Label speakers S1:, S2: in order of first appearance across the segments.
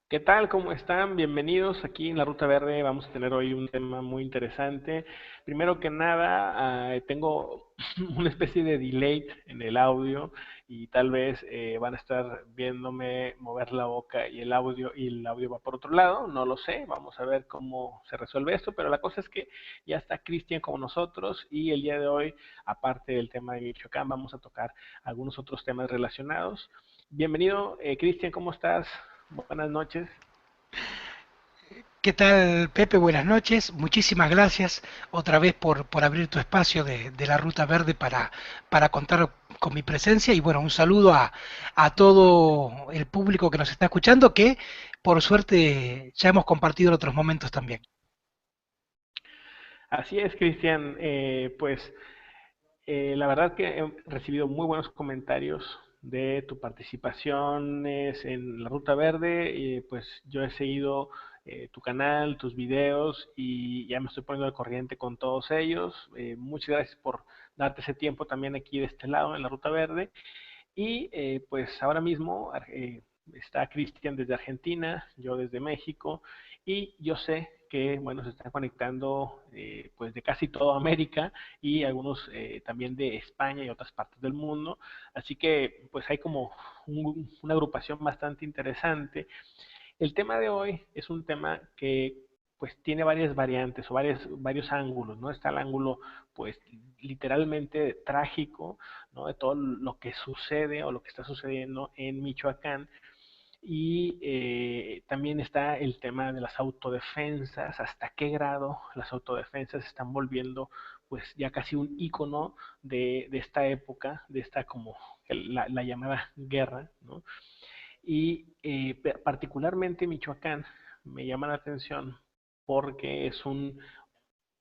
S1: ¿Qué tal? ¿Cómo están? Bienvenidos aquí en la Ruta Verde. Vamos a tener hoy un tema muy interesante. Primero que nada, tengo una especie de delay en el audio y tal vez van a estar viéndome mover la boca y el audio va por otro lado. No lo sé. Vamos a ver cómo se resuelve esto. Pero la cosa es que ya está Cristian con nosotros y el día de hoy, aparte del tema de Michoacán, vamos a tocar algunos otros temas relacionados. Bienvenido, Cristian, ¿cómo estás? Buenas noches.
S2: ¿Qué tal, Pepe? Buenas noches. Muchísimas gracias otra vez por abrir tu espacio de la Ruta Verde para contar con mi presencia. Y bueno, un saludo a todo el público que nos está escuchando, que por suerte ya hemos compartido en otros momentos también.
S1: Así es, Cristian. La verdad que he recibido muy buenos comentarios de tu participaciones en la Ruta Verde. Y pues yo he seguido tu canal, tus videos y ya me estoy poniendo al corriente con todos ellos. Muchas gracias por darte ese tiempo también aquí de este lado en la Ruta Verde. Y pues ahora mismo está Cristian desde Argentina, yo desde México, y yo sé que, bueno, se están conectando pues de casi toda América y algunos también de España y otras partes del mundo. Así que pues hay como una agrupación bastante interesante. El tema de hoy es un tema que pues tiene varias variantes o varios ángulos, ¿no? Está el ángulo pues literalmente trágico, ¿no? De todo lo que sucede o lo que está sucediendo en Michoacán. Y también está el tema de las autodefensas, hasta qué grado las autodefensas se están volviendo pues ya casi un ícono de esta época, de esta como la llamada guerra, ¿no? Y particularmente Michoacán me llama la atención porque es un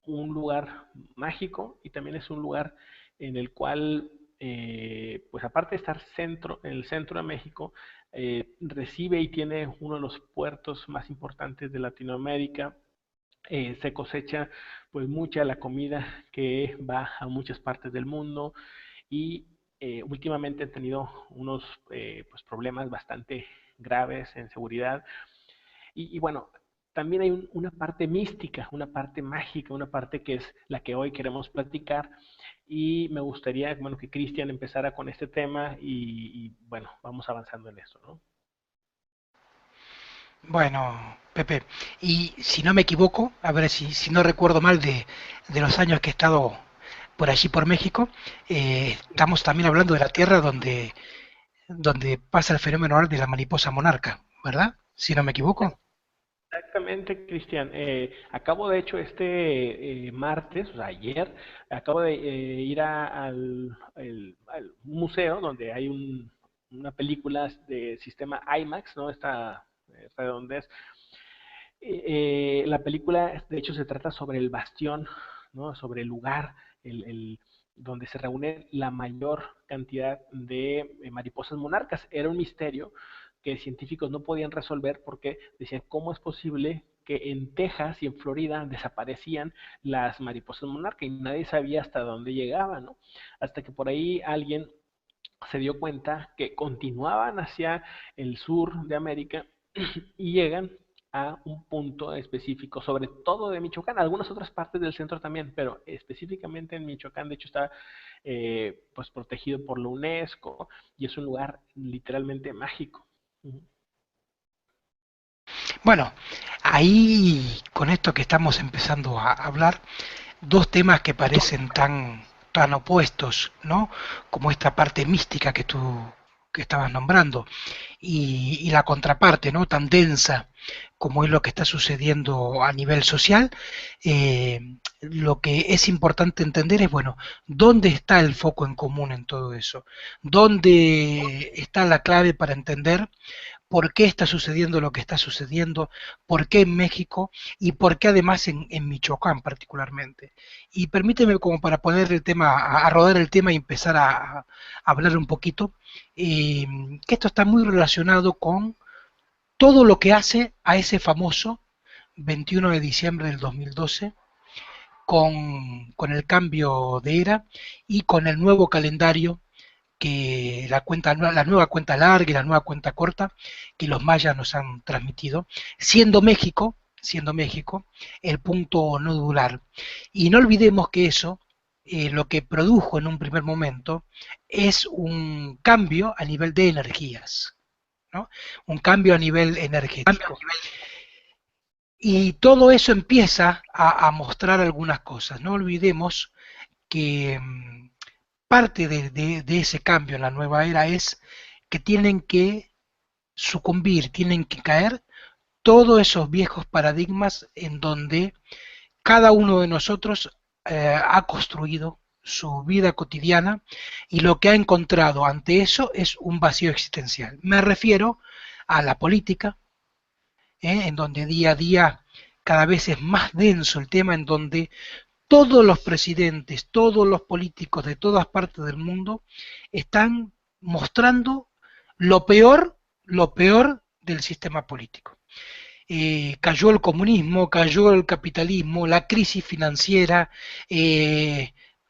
S1: lugar mágico y también es un lugar en el cual, pues aparte de estar en el centro de México, recibe y tiene uno de los puertos más importantes de Latinoamérica. Se cosecha pues mucha la comida que va a muchas partes del mundo y últimamente han tenido unos pues problemas bastante graves en seguridad y bueno, también hay una parte mística, una parte mágica, una parte que es la que hoy queremos platicar y me gustaría, bueno, que Cristian empezara con este tema bueno, vamos avanzando en eso, ¿no?
S2: Bueno, Pepe, y si no me equivoco, a ver si no recuerdo mal de los años que he estado por allí por México, estamos también hablando de la tierra donde pasa el fenómeno ahora de la mariposa monarca, ¿verdad? Si no me equivoco.
S1: Exactamente, Cristian. Acabo de hecho este martes, o sea, ayer, acabo de ir al museo donde hay una película de sistema IMAX, ¿no? Esta redondez. La película, de hecho, se trata sobre el bastión, ¿no? Sobre el lugar donde se reúne la mayor cantidad de mariposas monarcas. Era un misterio que científicos no podían resolver porque decían, ¿cómo es posible que en Texas y en Florida desaparecían las mariposas monarcas y nadie sabía hasta dónde llegaban, ¿no? Hasta que por ahí alguien se dio cuenta que continuaban hacia el sur de América y llegan a un punto específico, sobre todo de Michoacán, algunas otras partes del centro también, pero específicamente en Michoacán, de hecho está pues protegido por la UNESCO y es un lugar literalmente mágico.
S2: Bueno, ahí con esto que estamos empezando a hablar, dos temas que parecen tan opuestos, ¿no? Como esta parte mística que tú que estabas nombrando y la contraparte, ¿no? Tan densa como es lo que está sucediendo a nivel social. eh, lo que es importante entender es, bueno, ¿dónde está el foco en común en todo eso? ¿Dónde está la clave para entender por qué está sucediendo lo que está sucediendo, por qué en México y por qué además en Michoacán particularmente? Y permíteme como para poner el tema, a rodar el tema y empezar a hablar un poquito, eh, que esto está muy relacionado con todo lo que hace a ese famoso 21 de diciembre del 2012 con el cambio de era y con el nuevo calendario que la nueva cuenta larga y la nueva cuenta corta que los mayas nos han transmitido, siendo México el punto nodular. Y no olvidemos que eso lo que produjo en un primer momento es un cambio a nivel de energías, ¿no? Un cambio a nivel energético. Y todo eso empieza a mostrar algunas cosas. No olvidemos que parte de ese cambio en la nueva era es que tienen que sucumbir, tienen que caer todos esos viejos paradigmas en donde cada uno de nosotros ha construido su vida cotidiana y lo que ha encontrado ante eso es un vacío existencial. Me refiero a la política, en donde día a día cada vez es más denso el tema, en donde todos los presidentes, todos los políticos de todas partes del mundo están mostrando lo peor del sistema político. Cayó el comunismo, cayó el capitalismo, la crisis financiera,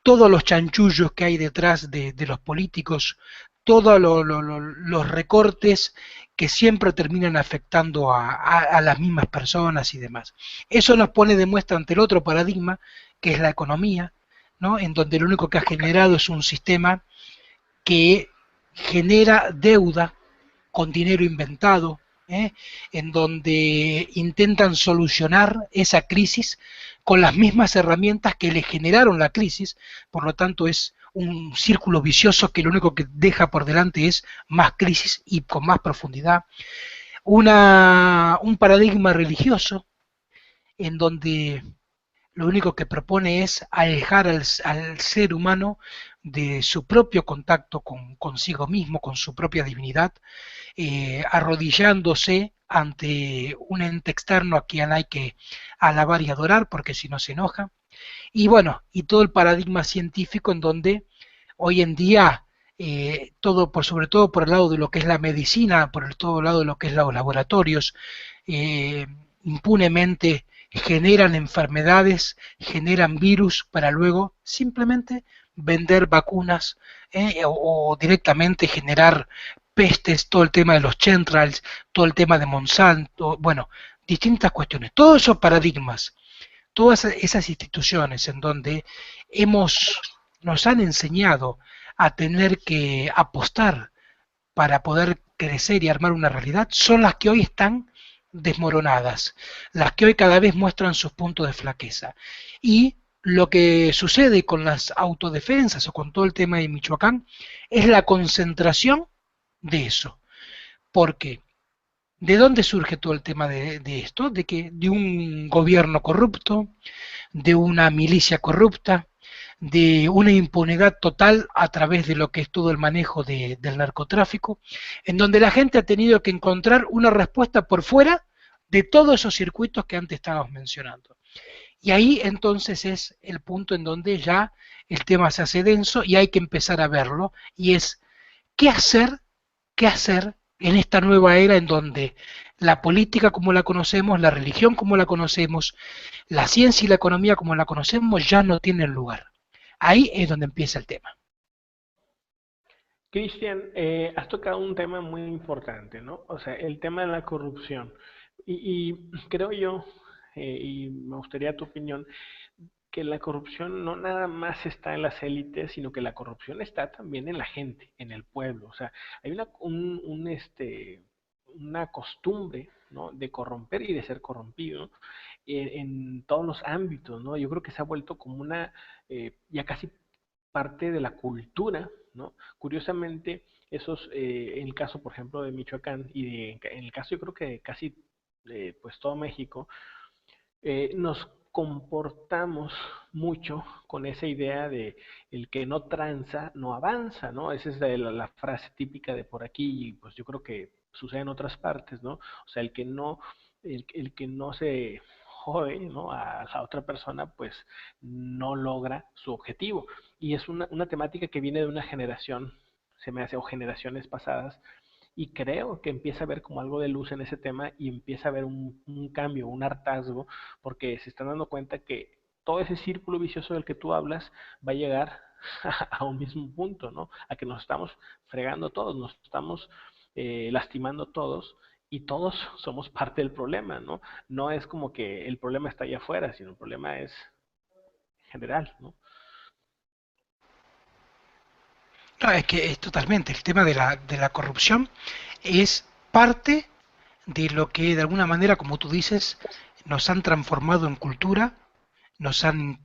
S2: todos los chanchullos que hay detrás de los políticos, todos los recortes que siempre terminan afectando a las mismas personas y demás. Eso nos pone de muestra ante el otro paradigma, que es la economía, ¿no? En donde lo único que ha generado es un sistema que genera deuda con dinero inventado, en donde intentan solucionar esa crisis con las mismas herramientas que le generaron la crisis, por lo tanto es un círculo vicioso que lo único que deja por delante es más crisis y con más profundidad. Un paradigma religioso en donde lo único que propone es alejar al ser humano de su propio contacto consigo mismo, con su propia divinidad, arrodillándose ante un ente externo a quien hay que alabar y adorar, porque si no se enoja. Y bueno, y todo el paradigma científico en donde hoy en día todo por sobre todo por el lado de lo que es la medicina, por el todo lado de lo que es los laboratorios, eh, impunemente generan enfermedades, generan virus para luego simplemente vender vacunas, o directamente generar pestes, todo el tema de los chemtrails, todo el tema de Monsanto, bueno, distintas cuestiones. Todos esos paradigmas, todas esas instituciones en donde nos han enseñado a tener que apostar para poder crecer y armar una realidad, son las que hoy están desmoronadas, las que hoy cada vez muestran sus puntos de flaqueza. Y lo que sucede con las autodefensas o con todo el tema de Michoacán es la concentración de eso. Porque, ¿de dónde surge todo el tema de esto? De que de un gobierno corrupto, de una milicia corrupta, de una impunidad total a través de lo que es todo el manejo del narcotráfico, en donde la gente ha tenido que encontrar una respuesta por fuera de todos esos circuitos que antes estábamos mencionando. Y ahí entonces es el punto en donde ya el tema se hace denso y hay que empezar a verlo, y es qué hacer, qué hacer en esta nueva era en donde la política como la conocemos, la religión como la conocemos, la ciencia y la economía como la conocemos ya no tienen lugar. Ahí es donde empieza el tema.
S1: Cristian, has tocado un tema muy importante, ¿no? O sea, el tema de la corrupción. Y creo yo, y me gustaría tu opinión, que la corrupción no nada más está en las élites, sino que la corrupción está también en la gente, en el pueblo. O sea, hay una costumbre, ¿no? De corromper y de ser corrompido en todos los ámbitos, ¿no? Yo creo que se ha vuelto como ya casi parte de la cultura, ¿no? Curiosamente, en el caso, por ejemplo, de Michoacán en el caso yo creo que de casi pues todo México, nos comportamos mucho con esa idea de el que no tranza no avanza, ¿no? Esa es la frase típica de por aquí y pues yo creo que sucede en otras partes, ¿no? O sea, el que no se jode, ¿no? A la otra persona, pues no logra su objetivo. Y es una temática que viene de una generación, se me hace, o generaciones pasadas, y creo que empieza a haber como algo de luz en ese tema y empieza a haber un cambio, un hartazgo, porque se están dando cuenta que todo ese círculo vicioso del que tú hablas va a llegar a un mismo punto, ¿no? A que nos estamos fregando todos, nos estamos lastimando todos y todos somos parte del problema, ¿no? No es como que el problema está allá afuera, sino el problema es general, ¿no?
S2: No, es que es totalmente, el tema de la corrupción es parte de lo que de alguna manera, como tú dices, nos han transformado en cultura, nos han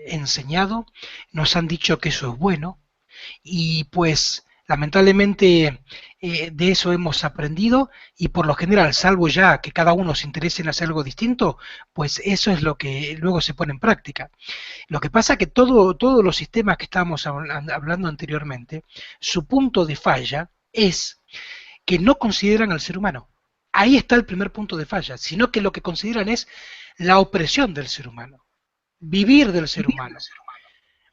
S2: enseñado, nos han dicho que eso es bueno, y pues lamentablemente de eso hemos aprendido y por lo general, salvo ya que cada uno se interese en hacer algo distinto, pues eso es lo que luego se pone en práctica. Lo que pasa es que todos los sistemas que estábamos hablando anteriormente, su punto de falla es que no consideran al ser humano. Ahí está el primer punto de falla, sino que lo que consideran es la opresión del ser humano, vivir del ser humano.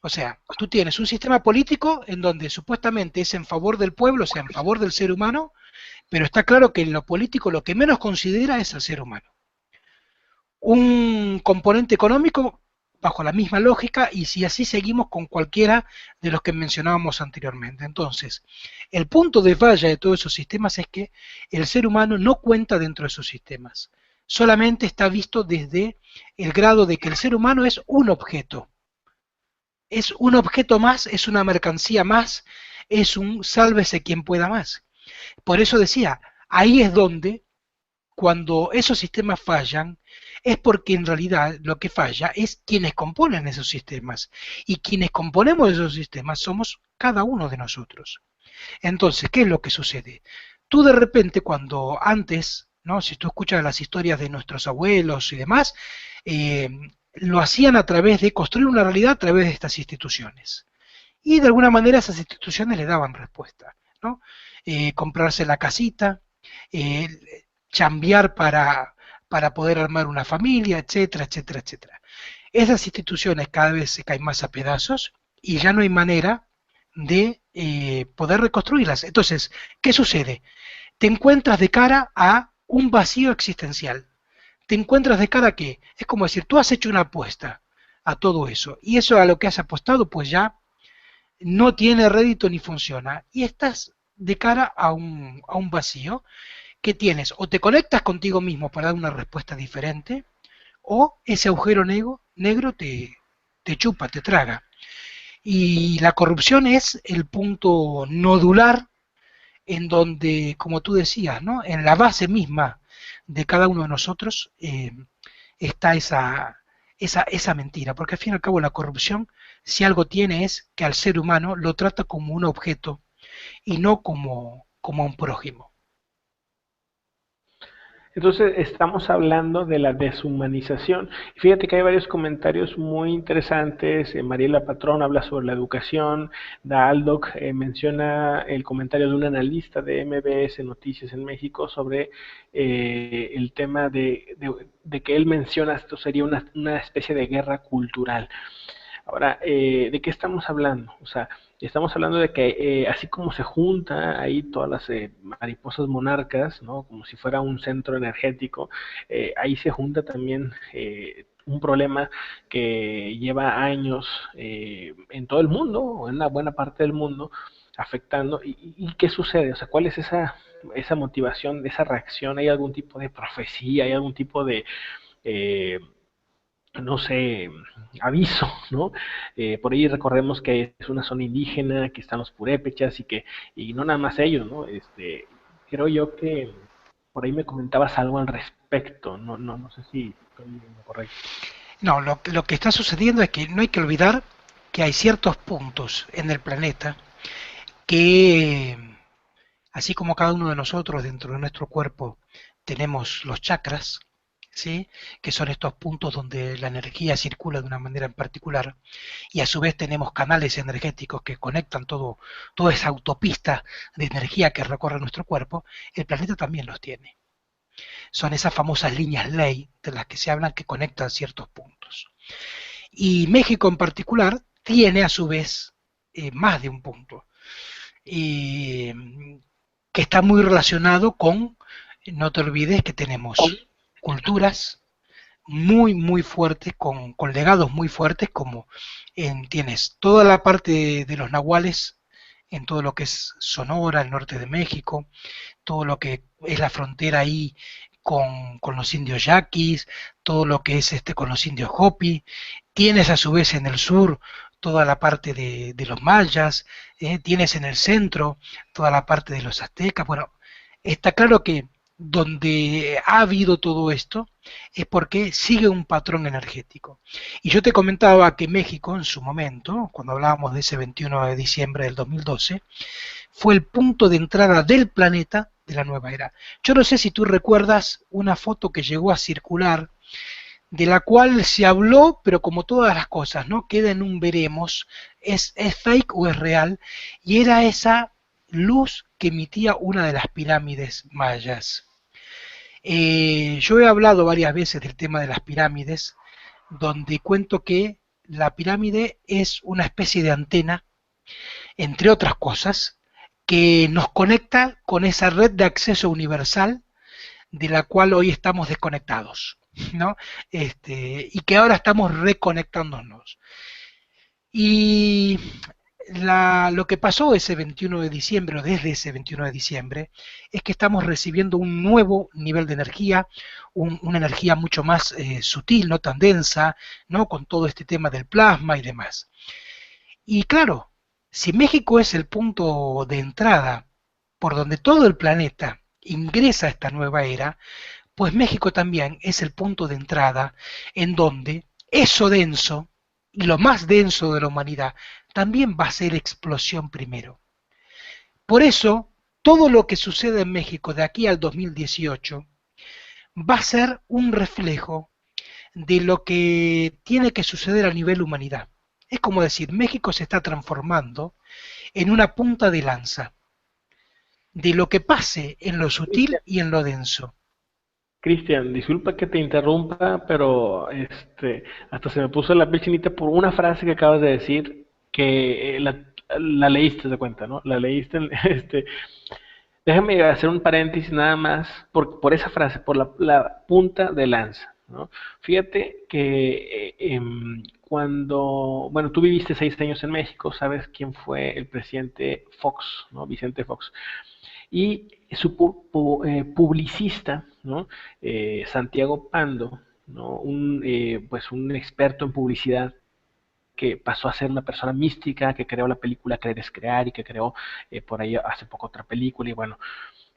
S2: O sea, tú tienes un sistema político en donde supuestamente es en favor del pueblo, o sea, en favor del ser humano, pero está claro que en lo político lo que menos considera es al ser humano. Un componente económico bajo la misma lógica y si así seguimos con cualquiera de los que mencionábamos anteriormente. Entonces, el punto de falla de todos esos sistemas es que el ser humano no cuenta dentro de esos sistemas. Solamente está visto desde el grado de que el ser humano es un objeto más, es una mercancía más, es un sálvese quien pueda más. Por eso decía, ahí es donde, cuando esos sistemas fallan, es porque en realidad lo que falla es quienes componen esos sistemas. Y quienes componemos esos sistemas somos cada uno de nosotros. Entonces, ¿qué es lo que sucede? Tú de repente, cuando antes, ¿no? Si tú escuchas las historias de nuestros abuelos y demás, eh, lo hacían a través de construir una realidad a través de estas instituciones. Y de alguna manera esas instituciones le daban respuesta, ¿no? Comprarse la casita, eh, chambear para poder armar una familia, etcétera, etcétera, etcétera. Esas instituciones cada vez se caen más a pedazos y ya no hay manera de poder reconstruirlas. Entonces, ¿qué sucede? Te encuentras de cara a un vacío existencial. Te encuentras de cara a qué? Es como decir, tú has hecho una apuesta a todo eso y eso a lo que has apostado pues ya no tiene rédito ni funciona y estás de cara a un vacío que tienes o te conectas contigo mismo para dar una respuesta diferente o ese agujero negro te chupa, te traga. Y la corrupción es el punto nodular en donde, como tú decías, ¿no? En la base misma de cada uno de nosotros está esa mentira, porque al fin y al cabo la corrupción, si algo tiene es que al ser humano lo trata como un objeto y no como un prójimo.
S1: Entonces estamos hablando de la deshumanización. Fíjate que hay varios comentarios muy interesantes. Mariela Patrón habla sobre la educación. Daaldoc menciona el comentario de un analista de MBS Noticias en México sobre el tema de que él menciona esto sería una especie de guerra cultural. Ahora, ¿de qué estamos hablando? O sea, estamos hablando de que así como se junta ahí todas las mariposas monarcas, ¿no? Como si fuera un centro energético, ahí se junta también un problema que lleva años en todo el mundo, o en una buena parte del mundo, afectando. ¿Y qué sucede? O sea, ¿cuál es esa motivación, esa reacción? ¿Hay algún tipo de profecía? ¿Hay algún tipo de... Eh, no sé, aviso, ¿no? Por ahí recordemos que es una zona indígena, que están los purépechas y no nada más ellos, ¿no? Creo yo que por ahí me comentabas algo al respecto, no sé si estoy en lo correcto.
S2: No, lo que está sucediendo es que no hay que olvidar que hay ciertos puntos en el planeta que, así como cada uno de nosotros dentro de nuestro cuerpo tenemos los chakras, ¿sí? Que son estos puntos donde la energía circula de una manera en particular, y a su vez tenemos canales energéticos que conectan toda esa autopista de energía que recorre nuestro cuerpo, el planeta también los tiene. Son esas famosas líneas ley de las que se hablan que conectan ciertos puntos. Y México en particular tiene a su vez más de un punto, eh, que está muy relacionado con, no te olvides que tenemos culturas, muy fuertes, con legados muy fuertes, como tienes toda la parte de los nahuales, en todo lo que es Sonora, el norte de México, todo lo que es la frontera ahí con los indios yaquis, todo lo que es con los indios Hopi, tienes a su vez en el sur toda la parte de los mayas, tienes en el centro toda la parte de los aztecas. Bueno, está claro que donde ha habido todo esto es porque sigue un patrón energético. Y yo te comentaba que México en su momento, cuando hablábamos de ese 21 de diciembre del 2012, fue el punto de entrada del planeta de la nueva era. Yo no sé si tú recuerdas una foto que llegó a circular, de la cual se habló, pero como todas las cosas, ¿no? Queda en un veremos, es fake o es real, y era esa luz que emitía una de las pirámides mayas. Yo he hablado varias veces del tema de las pirámides, donde cuento que la pirámide es una especie de antena, entre otras cosas, que nos conecta con esa red de acceso universal de la cual hoy estamos desconectados, ¿no? Y que ahora estamos reconectándonos. Y lo que pasó ese 21 de diciembre, o desde ese 21 de diciembre, es que estamos recibiendo un nuevo nivel de energía, una energía mucho más sutil, no tan densa, ¿no? Con todo este tema del plasma y demás. Y claro, si México es el punto de entrada por donde todo el planeta ingresa a esta nueva era, pues México también es el punto de entrada en donde eso denso, y lo más denso de la humanidad, también va a ser explosión primero. Por eso, todo lo que sucede en México de aquí al 2018 va a ser un reflejo de lo que tiene que suceder a nivel humanidad. Es como decir, México se está transformando en una punta de lanza de lo que pase en lo sutil
S1: Cristian,
S2: y en lo denso.
S1: Cristian, disculpa que te interrumpa, pero hasta se me puso la piel chinita por una frase que acabas de decir, que la leíste de cuenta, ¿no? La leíste, déjame hacer un paréntesis nada más por esa frase, por la punta de lanza, ¿no? Fíjate que bueno, tú viviste 6 años en México, sabes quién fue el presidente Fox, ¿no? Vicente Fox. Y su publicista, ¿no? Santiago Pando, ¿no? Pues un experto en publicidad que pasó a ser una persona mística, que creó la película Creer es Crear y que creó por ahí hace poco otra película. Y bueno,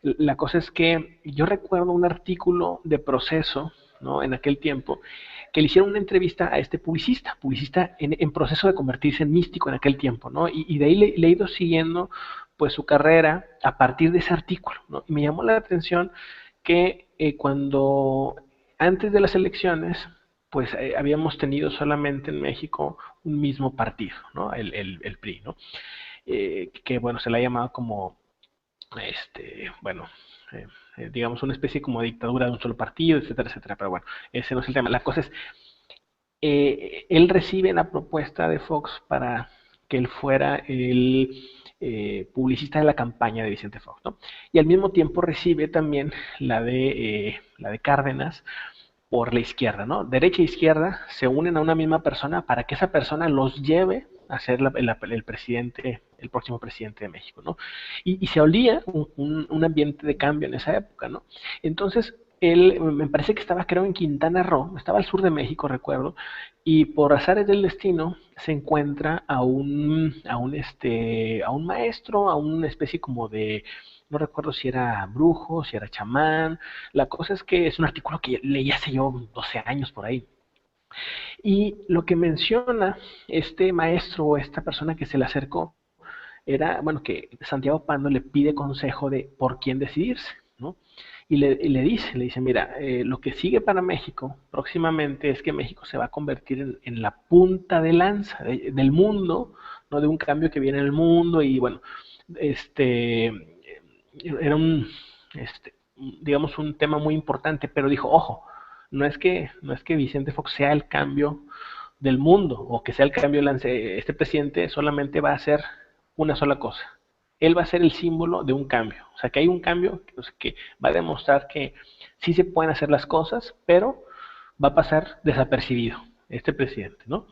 S1: la cosa es que yo recuerdo un artículo de Proceso, ¿no? En aquel tiempo, que le hicieron una entrevista a este publicista en proceso de convertirse en místico en aquel tiempo, ¿no? Y de ahí le he ido siguiendo pues su carrera a partir de ese artículo, ¿no? Y me llamó la atención que cuando antes de las elecciones, pues habíamos tenido solamente en México un mismo partido, ¿no? El PRI, ¿no? Que bueno, se le ha llamado como bueno, digamos una especie como de dictadura de un solo partido, etcétera, etcétera. Pero bueno, ese no es el tema. La cosa es, él recibe la propuesta de Fox para que él fuera el publicista de la campaña de Vicente Fox, ¿no? Y al mismo tiempo recibe también la de Cárdenas por la izquierda, ¿no? Derecha e izquierda se unen a una misma persona para que esa persona los lleve a ser el presidente, el próximo presidente de México, ¿no? Y se olía un ambiente de cambio en esa época, ¿no? Entonces, él me parece que estaba, creo, en Quintana Roo, estaba al sur de México, recuerdo, y por azares del destino se encuentra a un maestro, a una especie como de, no recuerdo si era brujo, si era chamán. La cosa es que es un artículo que leí hace yo 12 años por ahí. Y lo que menciona este maestro o esta persona que se le acercó era, bueno, que Santiago Pando le pide consejo de por quién decidirse, ¿no? Le dice, mira, lo que sigue para México próximamente es que México se va a convertir en la punta de lanza del mundo, ¿no? De un cambio que viene en el mundo y bueno, era digamos, un tema muy importante, pero dijo, ojo, no es que Vicente Fox sea el cambio del mundo o que sea el cambio de este presidente solamente va a hacer una sola cosa. Él va a ser el símbolo de un cambio. O sea, que hay un cambio que va a demostrar que sí se pueden hacer las cosas, pero va a pasar desapercibido este presidente, ¿no?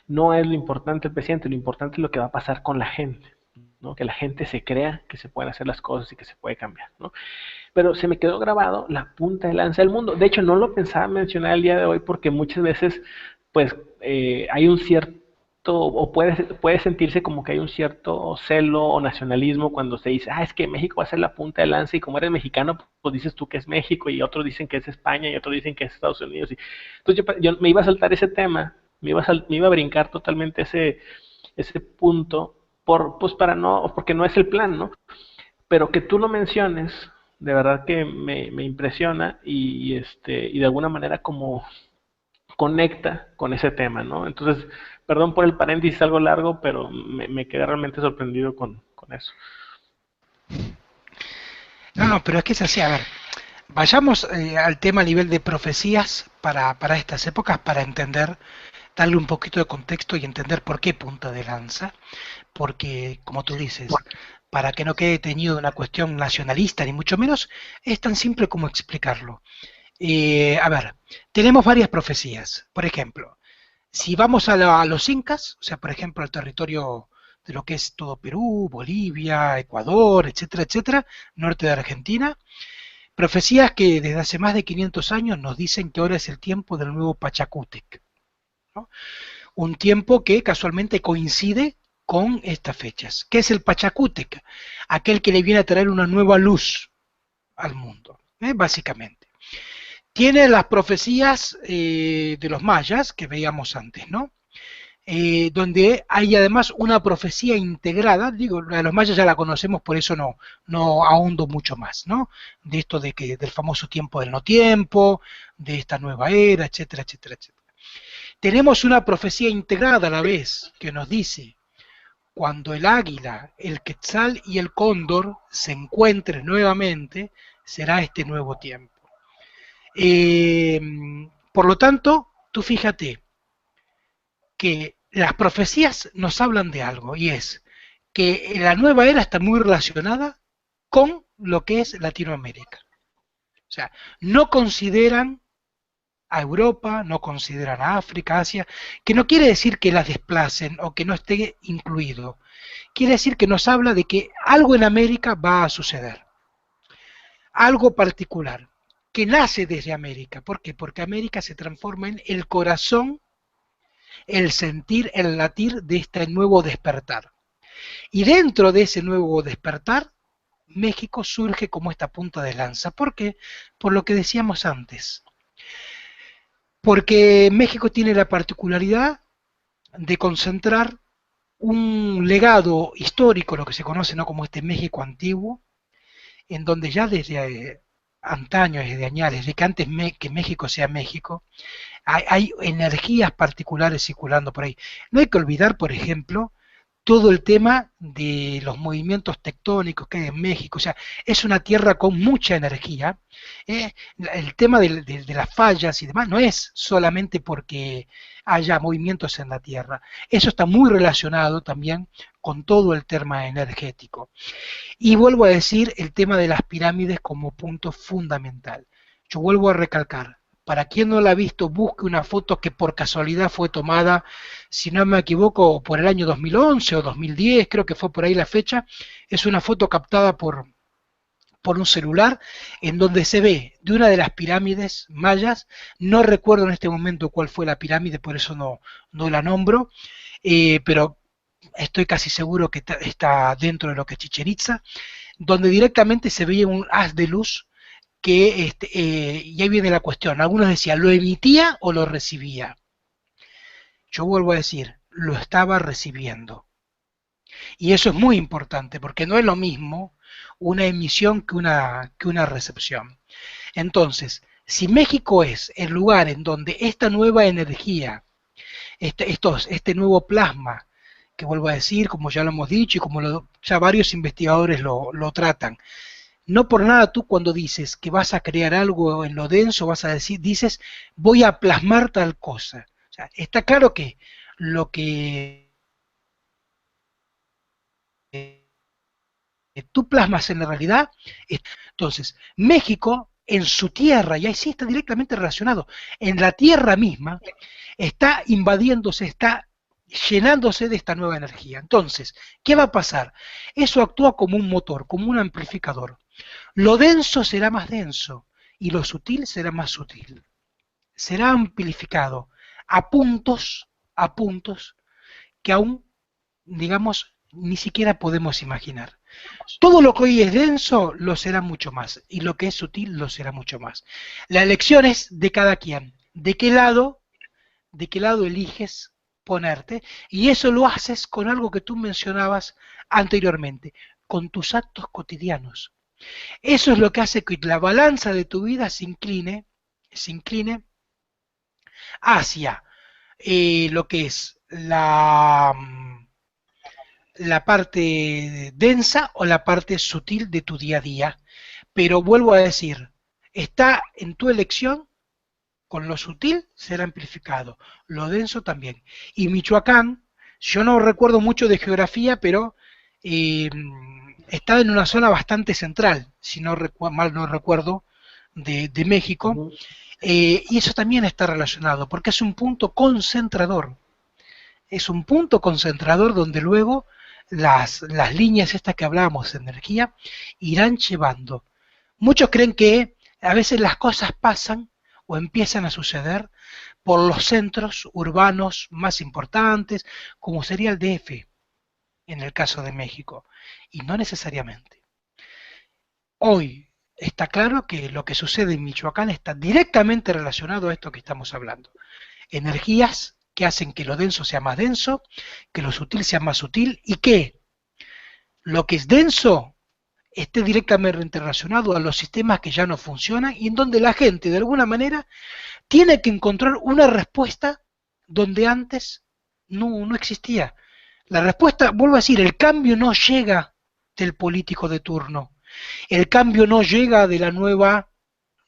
S1: No es lo importante el presidente, lo importante es lo que va a pasar con la gente, ¿no? Que la gente se crea que se pueden hacer las cosas y que se puede cambiar, ¿no? Pero se me quedó grabado la punta de lanza del mundo. De hecho, no lo pensaba mencionar el día de hoy porque muchas veces, pues, hay un cierto, o puede sentirse como que hay un cierto celo o nacionalismo cuando se dice, es que México va a ser la punta de lanza y como eres mexicano, pues dices tú que es México y otros dicen que es España y otros dicen que es Estados Unidos. Entonces yo me iba a saltar ese tema, me iba a brincar totalmente ese punto, pues para no, porque no es el plan, ¿no? Pero que tú lo menciones, de verdad que me impresiona y de alguna manera como conecta con ese tema, ¿no? Entonces, perdón por el paréntesis algo largo, pero me quedé realmente sorprendido con eso.
S2: No, no, pero es que es así, a ver, vayamos al tema a nivel de profecías para estas épocas, para entender, darle un poquito de contexto y entender por qué punta de lanza, porque, como tú dices, para que no quede teñido de una cuestión nacionalista, ni mucho menos, es tan simple como explicarlo. A ver, tenemos varias profecías. Por ejemplo, si vamos a los incas, o sea, por ejemplo, al territorio de lo que es todo Perú, Bolivia, Ecuador, etcétera, etcétera, norte de Argentina, profecías que desde hace más de 500 años nos dicen que ahora es el tiempo del nuevo Pachacútec, ¿no? Un tiempo que casualmente coincide con estas fechas. ¿Qué es el Pachacútec? Aquel que le viene a traer una nueva luz al mundo, básicamente. Tiene las profecías de los mayas que veíamos antes, ¿no? Donde hay además una profecía integrada, digo, la de los mayas ya la conocemos, por eso no ahondo mucho más, ¿no? De esto de que del famoso tiempo del no tiempo, de esta nueva era, etcétera, etcétera, etcétera. Tenemos una profecía integrada a la vez que nos dice, cuando el águila, el quetzal y el cóndor se encuentren nuevamente, será este nuevo tiempo. Eh, por lo tanto, tú fíjate que las profecías nos hablan de algo y es que la nueva era está muy relacionada con lo que es Latinoamérica. O sea, no consideran a Europa, no consideran a África, Asia, que no quiere decir que las desplacen o que no esté incluido. Quiere decir que nos habla de que algo en América va a suceder, algo particular, que nace desde América. ¿Por qué? Porque América se transforma en el corazón, el sentir, el latir de este nuevo despertar. Y dentro de ese nuevo despertar, México surge como esta punta de lanza. ¿Por qué? Por lo que decíamos antes. Porque México tiene la particularidad de concentrar un legado histórico, lo que se conoce, ¿no?, como este México antiguo, en donde ya desde antaño, desde añales, desde que antes que México sea México, hay energías particulares circulando por ahí. No hay que olvidar, por ejemplo, todo el tema de los movimientos tectónicos que hay en México, o sea, es una tierra con mucha energía. El tema de las fallas y demás no es solamente porque haya movimientos en la tierra, eso está muy relacionado también con todo el tema energético. Y vuelvo a decir el tema de las pirámides como punto fundamental. Yo vuelvo a recalcar, para quien no la ha visto, busque una foto que por casualidad fue tomada, si no me equivoco, por el año 2011 o 2010, creo que fue por ahí la fecha. Es una foto captada por un celular en donde se ve de una de las pirámides mayas, no recuerdo en este momento cuál fue la pirámide, por eso no la nombro, pero estoy casi seguro que está dentro de lo que es Chichén Itzá, donde directamente se veía un haz de luz que, y ahí viene la cuestión, algunos decían, ¿lo emitía o lo recibía? Yo vuelvo a decir, lo estaba recibiendo. Y eso es muy importante, porque no es lo mismo una emisión que una recepción. Entonces, si México es el lugar en donde esta nueva energía, este nuevo plasma, que vuelvo a decir, como ya lo hemos dicho y como ya varios investigadores lo tratan, no por nada tú cuando dices que vas a crear algo en lo denso, vas a decir, dices, voy a plasmar tal cosa. O sea, está claro que lo que tú plasmas en la realidad. Entonces, México en su tierra, y ahí sí está directamente relacionado, en la tierra misma, está invadiéndose, está llenándose de esta nueva energía. Entonces, ¿qué va a pasar? Eso actúa como un motor, como un amplificador. Lo denso será más denso y lo sutil será más sutil. Será amplificado a puntos que aún, digamos, ni siquiera podemos imaginar. Todo lo que hoy es denso lo será mucho más y lo que es sutil lo será mucho más. La elección es de cada quien. De qué lado eliges ponerte? Y eso lo haces con algo que tú mencionabas anteriormente, con tus actos cotidianos. Eso es lo que hace que la balanza de tu vida se incline hacia lo que es la parte densa o la parte sutil de tu día a día. Pero vuelvo a decir, está en tu elección, con lo sutil será amplificado, lo denso también. Y Michoacán, yo no recuerdo mucho de geografía, pero eh, está en una zona bastante central, si no mal no recuerdo, de México,
S1: Ujú.
S2: y eso también está relacionado, porque es un punto concentrador donde luego las líneas estas que hablábamos de energía irán llevando. Muchos creen que a veces las cosas pasan o empiezan a suceder por los centros urbanos más importantes, como sería el DF en el caso de México, y no necesariamente. Hoy está claro que lo que sucede en Michoacán está directamente relacionado a esto que estamos hablando. Energías que hacen que lo denso sea más denso, que lo sutil sea más sutil y que lo que es denso esté directamente relacionado a los sistemas que ya no funcionan y en donde la gente de alguna manera tiene que encontrar una respuesta donde antes no existía. La respuesta, vuelvo a decir, el cambio no llega del político de turno, el cambio no llega de la nueva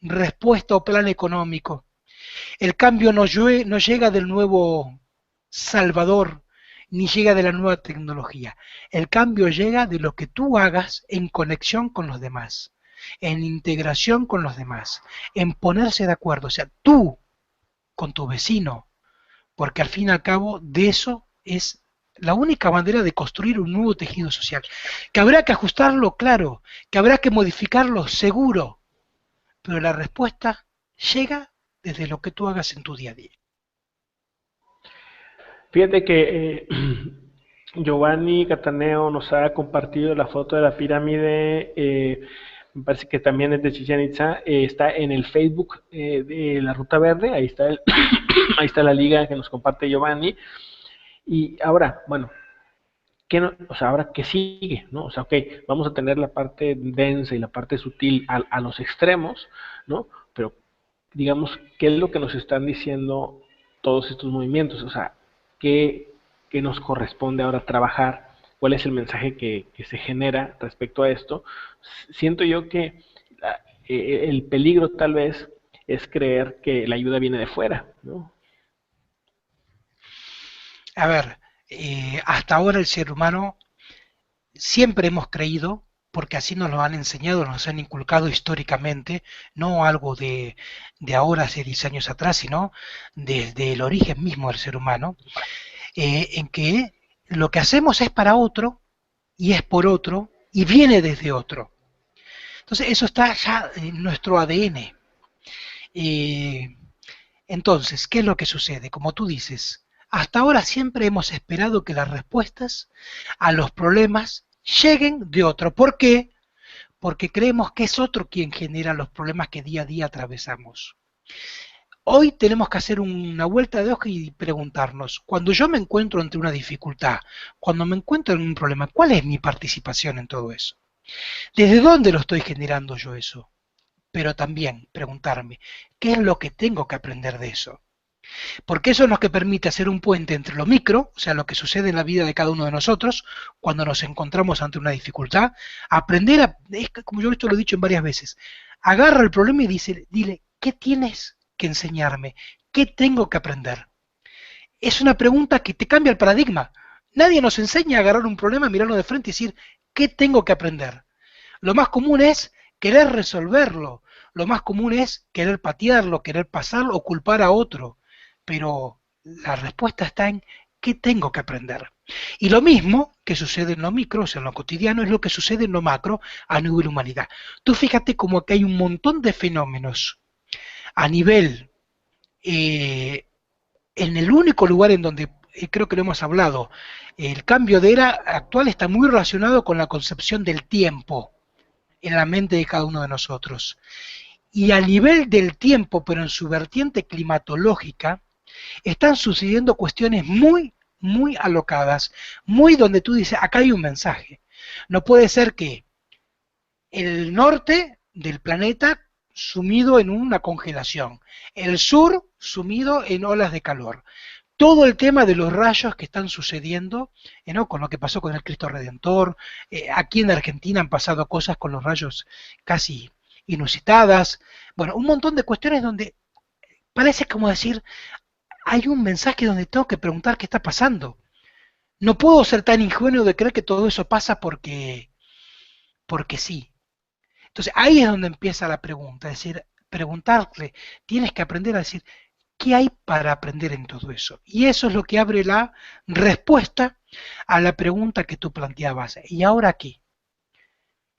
S2: respuesta o plan económico, el cambio no llega del nuevo Salvador, ni llega de la nueva tecnología. El cambio llega de lo que tú hagas en conexión con los demás, en integración con los demás, en ponerse de acuerdo. O sea, tú con tu vecino, porque al fin y al cabo de eso es la única manera de construir un nuevo tejido social. Que habrá que ajustarlo, claro, que habrá que modificarlo, seguro, pero la respuesta llega desde lo que tú hagas en tu día a día.
S1: Fíjate que Giovanni Cataneo nos ha compartido la foto de la pirámide, me parece que también es de Chichén Itzá, está en el Facebook de la Ruta Verde, ahí está, ahí está la liga que nos comparte Giovanni. Y ahora, bueno, o sea, ahora qué sigue, ¿no? O sea, ok, vamos a tener la parte densa y la parte sutil a los extremos, ¿no? Pero digamos, ¿qué es lo que nos están diciendo todos estos movimientos? O sea, ¿qué nos corresponde ahora trabajar? ¿Cuál es el mensaje que se genera respecto a esto? Siento yo que el peligro tal vez es creer que la ayuda viene de fuera, ¿no?
S2: A ver, hasta ahora el ser humano siempre hemos creído, porque así nos lo han enseñado, nos han inculcado históricamente, no algo de ahora, hace 10 años atrás, sino desde el origen mismo del ser humano, en que lo que hacemos es para otro y es por otro y viene desde otro. Entonces eso está ya en nuestro ADN. Eh, entonces, ¿qué es lo que sucede? Como tú dices, hasta ahora siempre hemos esperado que las respuestas a los problemas lleguen de otro. ¿Por qué? Porque creemos que es otro quien genera los problemas que día a día atravesamos. Hoy tenemos que hacer una vuelta de hoja y preguntarnos, cuando yo me encuentro ante una dificultad, cuando me encuentro en un problema, ¿cuál es mi participación en todo eso? ¿Desde dónde lo estoy generando yo eso? Pero también preguntarme, ¿qué es lo que tengo que aprender de eso? Porque eso es lo que permite hacer un puente entre lo micro, o sea, lo que sucede en la vida de cada uno de nosotros, cuando nos encontramos ante una dificultad, aprender a, es que, como yo esto lo he dicho en varias veces, agarra el problema y dile, ¿qué tienes que enseñarme? ¿Qué tengo que aprender? Es una pregunta que te cambia el paradigma. Nadie nos enseña a agarrar un problema, mirarlo de frente y decir, ¿qué tengo que aprender? Lo más común es querer resolverlo, lo más común es querer patearlo, querer pasarlo o culpar a otro, pero la respuesta está en qué tengo que aprender. Y lo mismo que sucede en lo micro, o sea, en lo cotidiano, es lo que sucede en lo macro a nivel humanidad. Tú fíjate como que hay un montón de fenómenos a nivel, en el único lugar en donde, creo que lo hemos hablado, el cambio de era actual está muy relacionado con la concepción del tiempo en la mente de cada uno de nosotros. Y a nivel del tiempo, pero en su vertiente climatológica, están sucediendo cuestiones muy alocadas, muy donde tú dices, acá hay un mensaje. No puede ser que el norte del planeta sumido en una congelación, el sur sumido en olas de calor. Todo el tema de los rayos que están sucediendo, ¿no? Con lo que pasó con el Cristo Redentor, aquí en Argentina han pasado cosas con los rayos casi inusitadas, bueno, un montón de cuestiones donde parece como decir, hay un mensaje donde tengo que preguntar qué está pasando. No puedo ser tan ingenuo de creer que todo eso pasa porque sí. Entonces ahí es donde empieza la pregunta, es decir, preguntarle, tienes que aprender a decir, ¿qué hay para aprender en todo eso? Y eso es lo que abre la respuesta a la pregunta que tú planteabas. ¿Y ahora qué?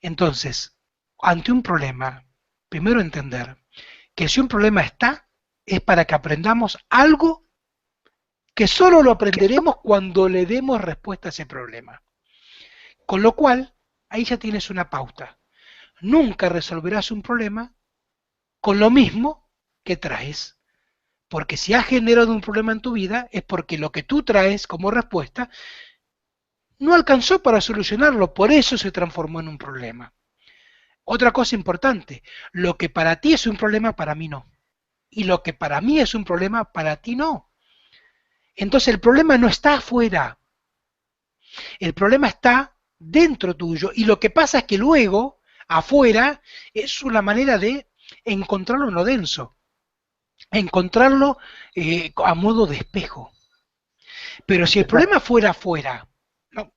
S2: Entonces, ante un problema, primero entender que si un problema está, es para que aprendamos algo que solo lo aprenderemos cuando le demos respuesta a ese problema. Con lo cual, ahí ya tienes una pauta. Nunca resolverás un problema con lo mismo que traes. Porque si has generado un problema en tu vida es porque lo que tú traes como respuesta no alcanzó para solucionarlo, por eso se transformó en un problema. Otra cosa importante, lo que para ti es un problema, para mí no. Y lo que para mí es un problema, para ti no. Entonces el problema no está afuera, el problema está dentro tuyo. Y lo que pasa es que luego, afuera, es una manera de encontrarlo en lo denso, encontrarlo a modo de espejo. Pero si el problema fuera afuera, no,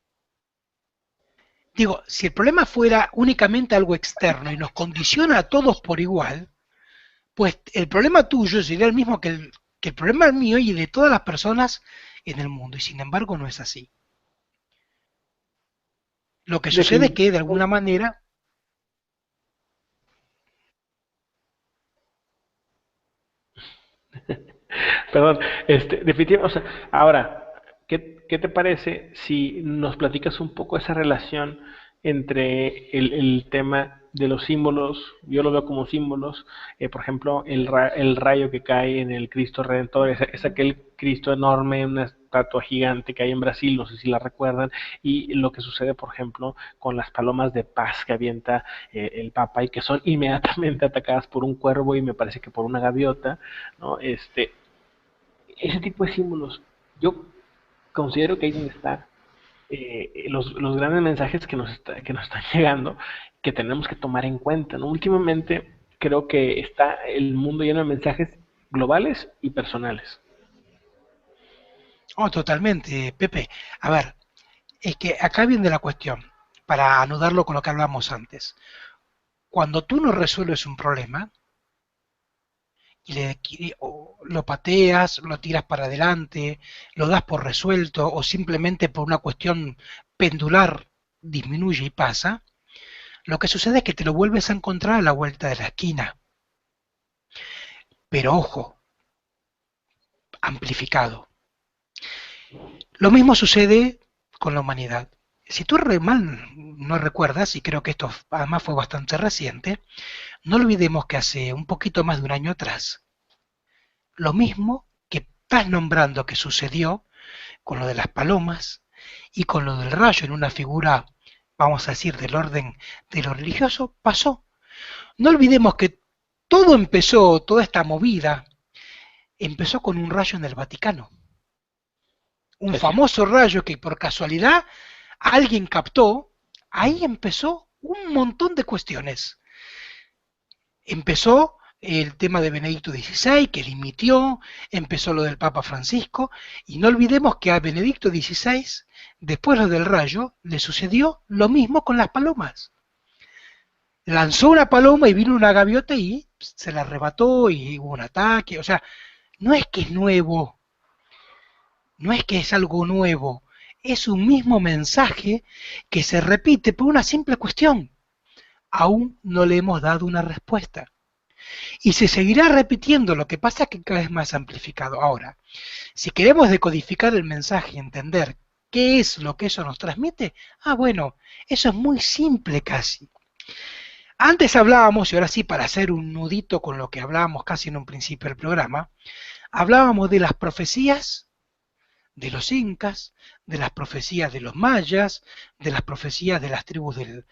S2: digo, si el problema fuera únicamente algo externo y nos condiciona a todos por igual, pues el problema tuyo sería el mismo que el problema mío y de todas las personas en el mundo. Y sin embargo no es así. Lo que sucede es que de alguna manera...
S1: Perdón, definitivamente, o sea, ahora, ¿qué te parece si nos platicas un poco esa relación entre el tema de los símbolos? Yo lo veo como símbolos, por ejemplo, el rayo que cae en el Cristo Redentor, es aquel Cristo enorme, una estatua gigante que hay en Brasil, no sé si la recuerdan, y lo que sucede, por ejemplo, con las palomas de paz que avienta el Papa y que son inmediatamente atacadas por un cuervo y me parece que por una gaviota, ¿no? Ese tipo de símbolos, yo considero que ahí donde está los grandes mensajes que nos están llegando, que tenemos que tomar en cuenta, ¿no? Últimamente creo que está el mundo lleno de mensajes globales y personales.
S2: Oh, totalmente, Pepe. A ver, es que acá viene la cuestión, para anudarlo con lo que hablamos antes. Cuando tú no resuelves un problema, o lo pateas, lo tiras para adelante, lo das por resuelto o simplemente por una cuestión pendular disminuye y pasa, lo que sucede es que te lo vuelves a encontrar a la vuelta de la esquina. Pero ojo, amplificado. Lo mismo sucede con la humanidad. Si tú mal no recuerdas, y creo que esto además fue bastante reciente, no olvidemos que hace un poquito más de un año atrás, lo mismo que estás nombrando que sucedió con lo de las palomas y con lo del rayo en una figura, vamos a decir, del orden de lo religioso, pasó. No olvidemos que todo empezó, toda esta movida, empezó con un rayo en el Vaticano. Un
S1: Es cierto.
S2: famoso rayo que por casualidad alguien captó, ahí empezó un montón de cuestiones. Empezó el tema de Benedicto XVI, que limitió, empezó lo del Papa Francisco, y no olvidemos que a Benedicto XVI, después lo del rayo, le sucedió lo mismo con las palomas. lanzó una paloma y vino una gaviota y se la arrebató y hubo un ataque. O sea, no es que es nuevo, no es que es algo nuevo, es un mismo mensaje que se repite por una simple cuestión. Aún no le hemos dado una respuesta. Y se seguirá repitiendo, lo que pasa es que cada vez más amplificado. Ahora, si queremos decodificar el mensaje y entender qué es lo que eso nos transmite, bueno, eso es muy simple casi. Antes hablábamos, y ahora sí para hacer un nudito con lo que hablábamos casi en un principio del programa, hablábamos de las profecías de los incas, de las profecías de los mayas, de las profecías de las tribus del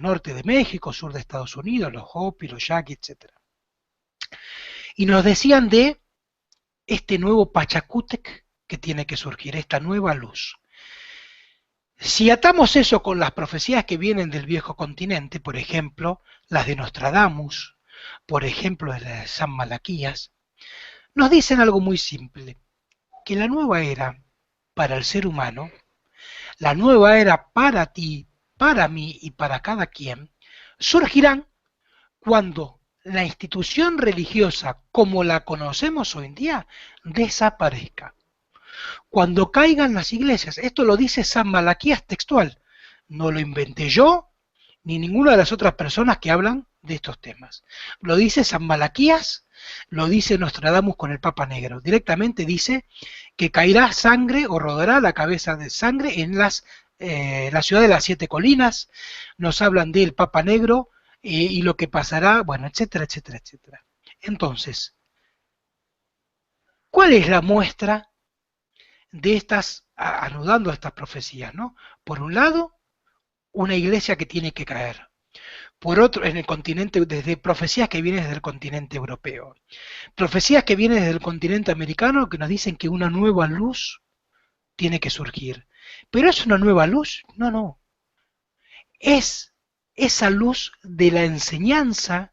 S2: norte de México, sur de Estados Unidos, los Hopi, los Yaqui, etc. Y nos decían de este nuevo Pachacútec que tiene que surgir, esta nueva luz. Si atamos eso con las profecías que vienen del viejo continente, por ejemplo, las de Nostradamus, por ejemplo, las de San Malaquías, nos dicen algo muy simple, que la nueva era para el ser humano, la nueva era para ti, para mí y para cada quien, surgirán cuando la institución religiosa como la conocemos hoy en día desaparezca. Cuando caigan las iglesias, esto lo dice San Malaquías textual, no lo inventé yo, ni ninguna de las otras personas que hablan de estos temas. Lo dice San Malaquías, lo dice Nostradamus con el Papa Negro. Directamente dice que caerá sangre o rodará la cabeza de sangre en la ciudad de las 7 colinas. Nos hablan del Papa Negro y lo que pasará, bueno, etcétera, etcétera, etcétera. Entonces, ¿cuál es la muestra de estas, anudando estas profecías, ¿no? Por un lado, una iglesia que tiene que caer. Por otro, en el continente, desde profecías que vienen desde el continente europeo. Profecías que vienen desde el continente americano que nos dicen que una nueva luz tiene que surgir. ¿Pero es una nueva luz? No, no. Es esa luz de la enseñanza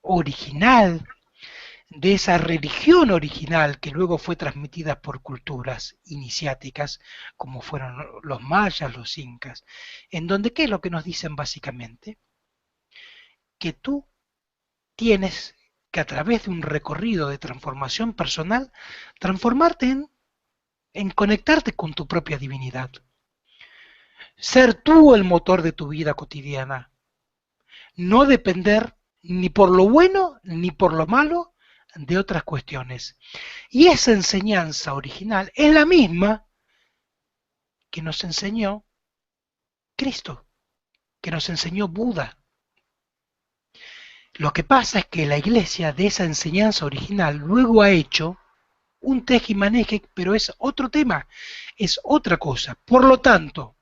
S2: original, de esa religión original que luego fue transmitida por culturas iniciáticas, como fueron los mayas, los incas, en donde, ¿qué es lo que nos dicen básicamente? Que tú tienes que a través de un recorrido de transformación personal, transformarte en conectarte con tu propia divinidad. Ser tú el motor de tu vida cotidiana. No depender ni por lo bueno ni por lo malo de otras cuestiones. Y esa enseñanza original es la misma que nos enseñó Cristo, que nos enseñó Buda. Lo que pasa es que la iglesia de esa enseñanza original luego ha hecho un tejimaneje, pero es otro tema, es otra cosa. Por lo tanto,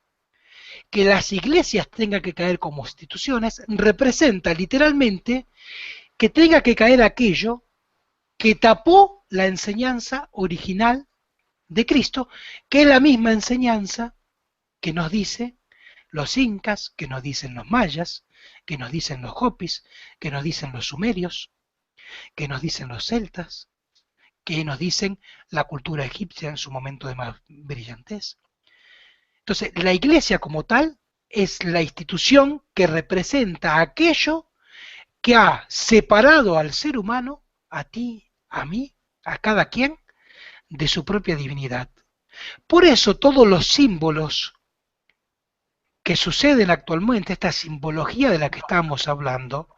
S2: que las iglesias tengan que caer como instituciones representa literalmente que tenga que caer aquello que tapó la enseñanza original de Cristo, que es la misma enseñanza que nos dice los incas, que nos dicen los mayas, que nos dicen los hopis, que nos dicen los sumerios, que nos dicen los celtas, que nos dicen la cultura egipcia en su momento de más brillantez. Entonces, la iglesia como tal es la institución que representa aquello que ha separado al ser humano, a ti, a mí, a cada quien, de su propia divinidad. Por eso todos los símbolos que suceden actualmente, esta simbología de la que estamos hablando,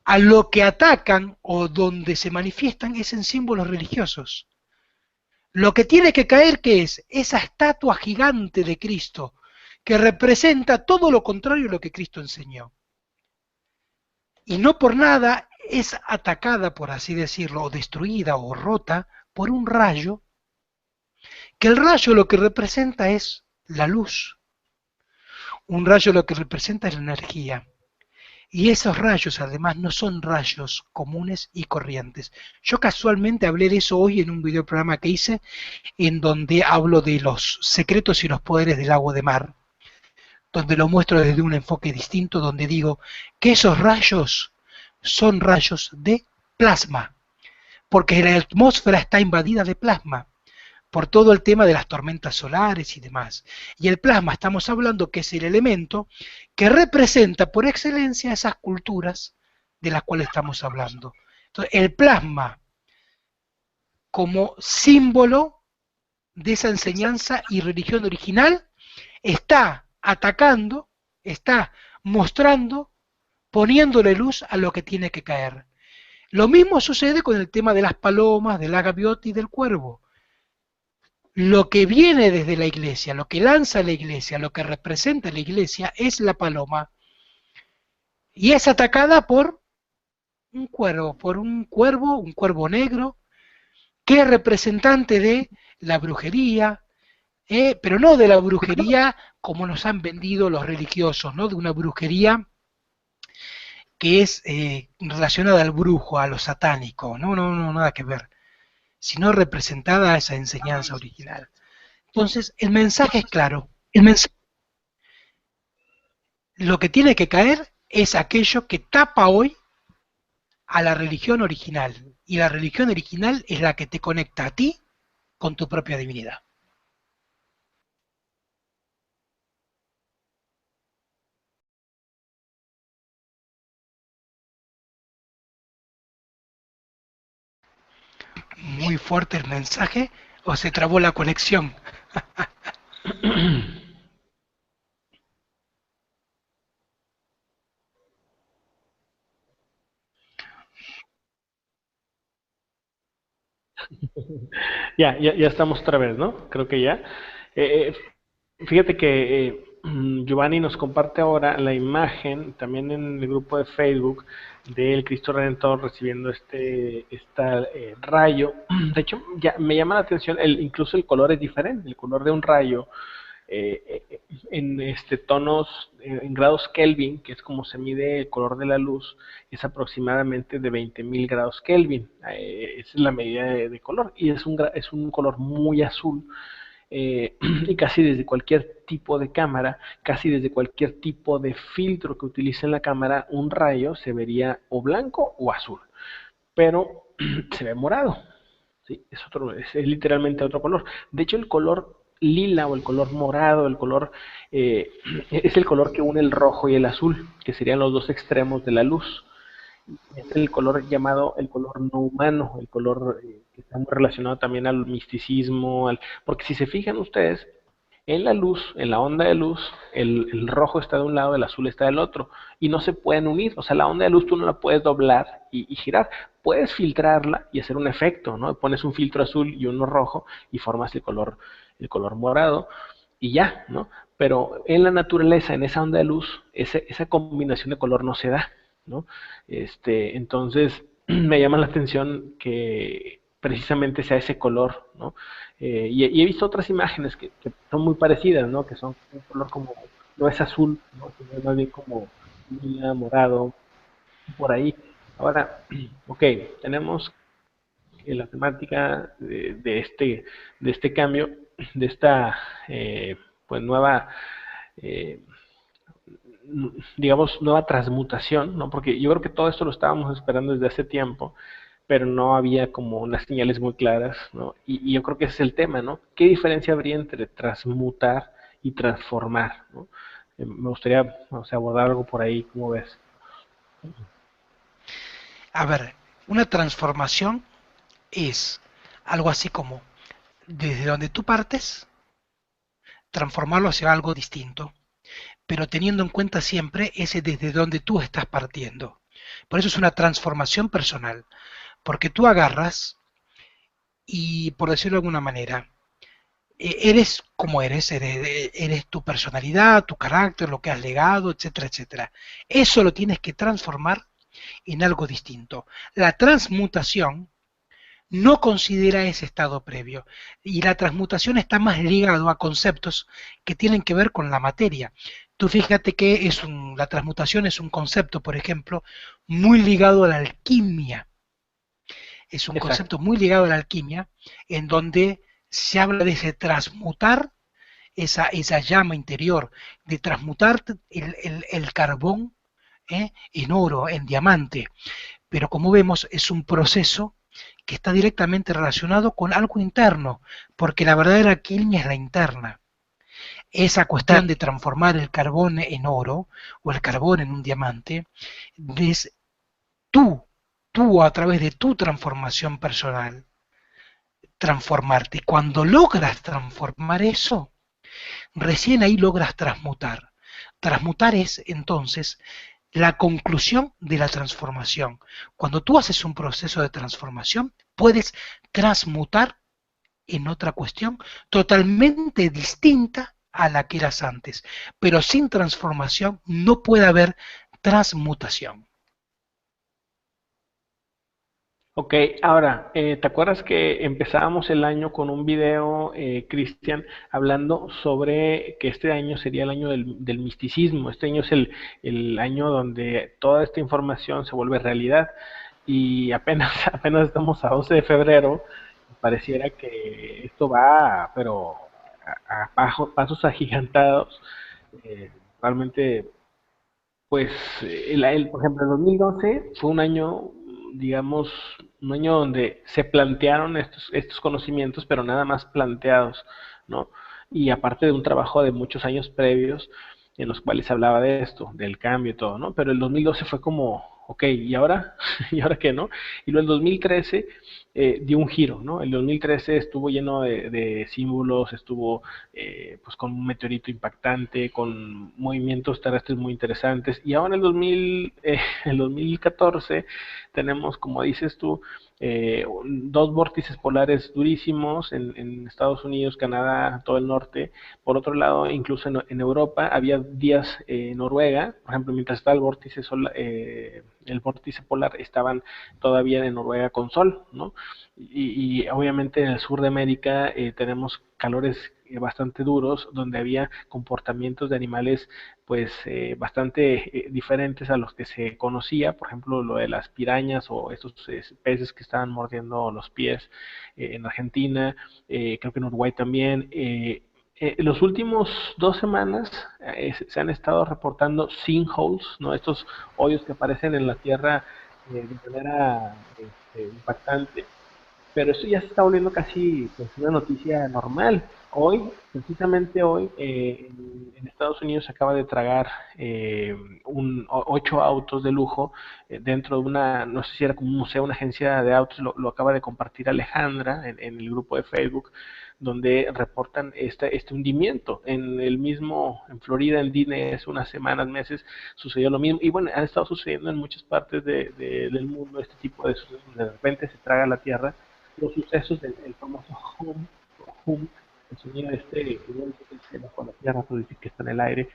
S2: a lo que atacan o donde se manifiestan es en símbolos religiosos. Lo que tiene que caer, ¿qué es? Esa estatua gigante de Cristo, que representa todo lo contrario a lo que Cristo enseñó. Y no por nada es atacada, por así decirlo, o destruida o rota por un rayo, que el rayo lo que representa es la luz. Un rayo lo que representa es la energía. Y esos rayos además no son rayos comunes y corrientes. Yo casualmente hablé de eso hoy en un videoprograma que hice, en donde hablo de los secretos y los poderes del agua de mar, donde lo muestro desde un enfoque distinto, donde digo que esos rayos son rayos de plasma, porque la atmósfera está invadida de plasma. por todo el tema de las tormentas solares y demás. Y el plasma, estamos hablando que es el elemento que representa por excelencia esas culturas de las cuales estamos hablando. Entonces, el plasma como símbolo de esa enseñanza y religión original está atacando, está mostrando, poniéndole luz a lo que tiene que caer. Lo mismo sucede con el tema de las palomas, de la gaviota y del cuervo. Lo que viene desde la iglesia, lo que lanza la iglesia, lo que representa la iglesia es la paloma. Y es atacada un cuervo negro, que es representante de la brujería, pero no de la brujería como nos han vendido los religiosos, ¿no? De una brujería que es relacionada al brujo, a lo satánico, no, no, no, nada que ver, sino representada a esa enseñanza original. Entonces, el mensaje es claro. Lo que tiene que caer es aquello que tapa hoy a la religión original. Y la religión original es la que te conecta a ti con tu propia divinidad. Muy fuerte el mensaje, o se trabó la conexión.
S1: Ya estamos otra vez, ¿no? Creo que ya. Eh, Fíjate que Giovanni nos comparte ahora la imagen también en el grupo de Facebook del Cristo Redentor recibiendo rayo. De hecho, ya me llama la atención, incluso el color es diferente, el color de un rayo en tonos, en grados Kelvin, que es como se mide el color de la luz, es aproximadamente de 20.000 grados Kelvin. Esa es la medida de color y es un color muy azul. Y casi desde cualquier tipo de cámara, casi desde cualquier tipo de filtro que utilice en la cámara, un rayo se vería o blanco o azul, pero se ve morado. ¿Sí? Es literalmente otro color. De hecho, el color lila o el color morado, eh, es el color que une el rojo y el azul, que serían los dos extremos de la luz. Es el color llamado el color no humano, el color que está muy relacionado también al misticismo, porque si se fijan ustedes, en la luz, en la onda de luz, el rojo está de un lado, el azul está del otro, y no se pueden unir. O sea, la onda de luz tú no la puedes doblar y girar. Puedes filtrarla y hacer un efecto, ¿no? Pones un filtro azul y uno rojo y formas el color morado y ya, ¿no? Pero en la naturaleza, en esa onda de luz, esa combinación de color no se da, ¿no? Entonces, me llama la atención que precisamente sea ese color, ¿no? Y he visto otras imágenes que son muy parecidas, ¿no? Que son un color como, no es azul, ¿no? Sino es más bien como lila, morado, por ahí. Ahora, ok, tenemos la temática de este cambio, de esta pues nueva, eh, digamos, nueva transmutación, ¿no? Porque yo creo que todo esto lo estábamos esperando desde hace tiempo, pero no había como unas señales muy claras, ¿no? Y yo creo que ese es el tema, ¿no? ¿Qué diferencia habría entre transmutar y transformar, ¿no? Me gustaría, o sea, abordar algo por ahí, ¿cómo ves?
S2: A ver, una transformación es algo así como desde donde tú partes, transformarlo hacia algo distinto, pero teniendo en cuenta siempre ese desde donde tú estás partiendo. Por eso es una transformación personal, porque tú agarras y, por decirlo de alguna manera, eres como eres tu personalidad, tu carácter, lo que has legado, etcétera, etcétera. Eso lo tienes que transformar en algo distinto. La transmutación no considera ese estado previo y la transmutación está más ligado a conceptos que tienen que ver con la materia. Tú fíjate que la transmutación es un concepto, por ejemplo, muy ligado a la alquimia. Es un
S1: Exacto.
S2: concepto muy ligado a la alquimia, en donde se habla de ese transmutar esa llama interior, de transmutar el carbón en oro, en diamante. Pero como vemos, es un proceso que está directamente relacionado con algo interno, porque la verdadera alquimia es la interna. Esa cuestión de transformar el carbón en oro o el carbón en un diamante es tú a través de tu transformación personal, transformarte. Y cuando logras transformar eso, recién ahí logras transmutar. Transmutar es entonces la conclusión de la transformación. Cuando tú haces un proceso de transformación, puedes transmutar en otra cuestión totalmente distinta a la que eras antes. Pero sin transformación no puede haber transmutación.
S1: Ok, ahora, ¿te acuerdas que empezábamos el año con un video, Cristian, hablando sobre que este año sería el año del misticismo? Este año es el año donde toda esta información se vuelve realidad y apenas, apenas estamos a 12 de febrero, pareciera que esto va, pero pasos agigantados. Realmente pues, por ejemplo, el 2012 fue un año, digamos, un año donde se plantearon estos conocimientos, pero nada más planteados, ¿no? Y aparte de un trabajo de muchos años previos en los cuales se hablaba de esto, del cambio y todo, ¿no? Pero el 2012 fue como, ok, ¿y ahora? ¿Y ahora qué, no? Y luego el 2013 dio un giro, ¿no? El 2013 estuvo lleno de símbolos, estuvo pues con un meteorito impactante, con movimientos terrestres muy interesantes. Y ahora en el 2014 tenemos, como dices tú, dos vórtices polares durísimos en Estados Unidos, Canadá, todo el norte. Por otro lado, incluso en Europa había días en Noruega, por ejemplo, mientras estaba el vórtice polar, estaban todavía en Noruega con sol, ¿no? Y obviamente en el sur de América tenemos calores bastante duros, donde había comportamientos de animales pues bastante diferentes a los que se conocía, por ejemplo lo de las pirañas o estos peces que estaban mordiendo los pies en Argentina, creo que en Uruguay también. En los últimos 2 semanas se han estado reportando sinkholes, ¿no? Estos hoyos que aparecen en la tierra de manera impactante, pero eso ya se está volviendo casi pues, una noticia normal. Hoy, precisamente hoy, en Estados Unidos se acaba de tragar 8 autos de lujo dentro de una, no sé si era como un museo, una agencia de autos, lo acaba de compartir Alejandra en el grupo de Facebook, donde reportan este hundimiento. En Florida, en Disney, hace unas semanas, meses, sucedió lo mismo. Y bueno, han estado sucediendo en muchas partes del mundo este tipo de sucesos, donde de repente se traga la tierra los sucesos del el famoso hum, el sonido que vuelve el cielo con la tierra, tú dices que está en el aire.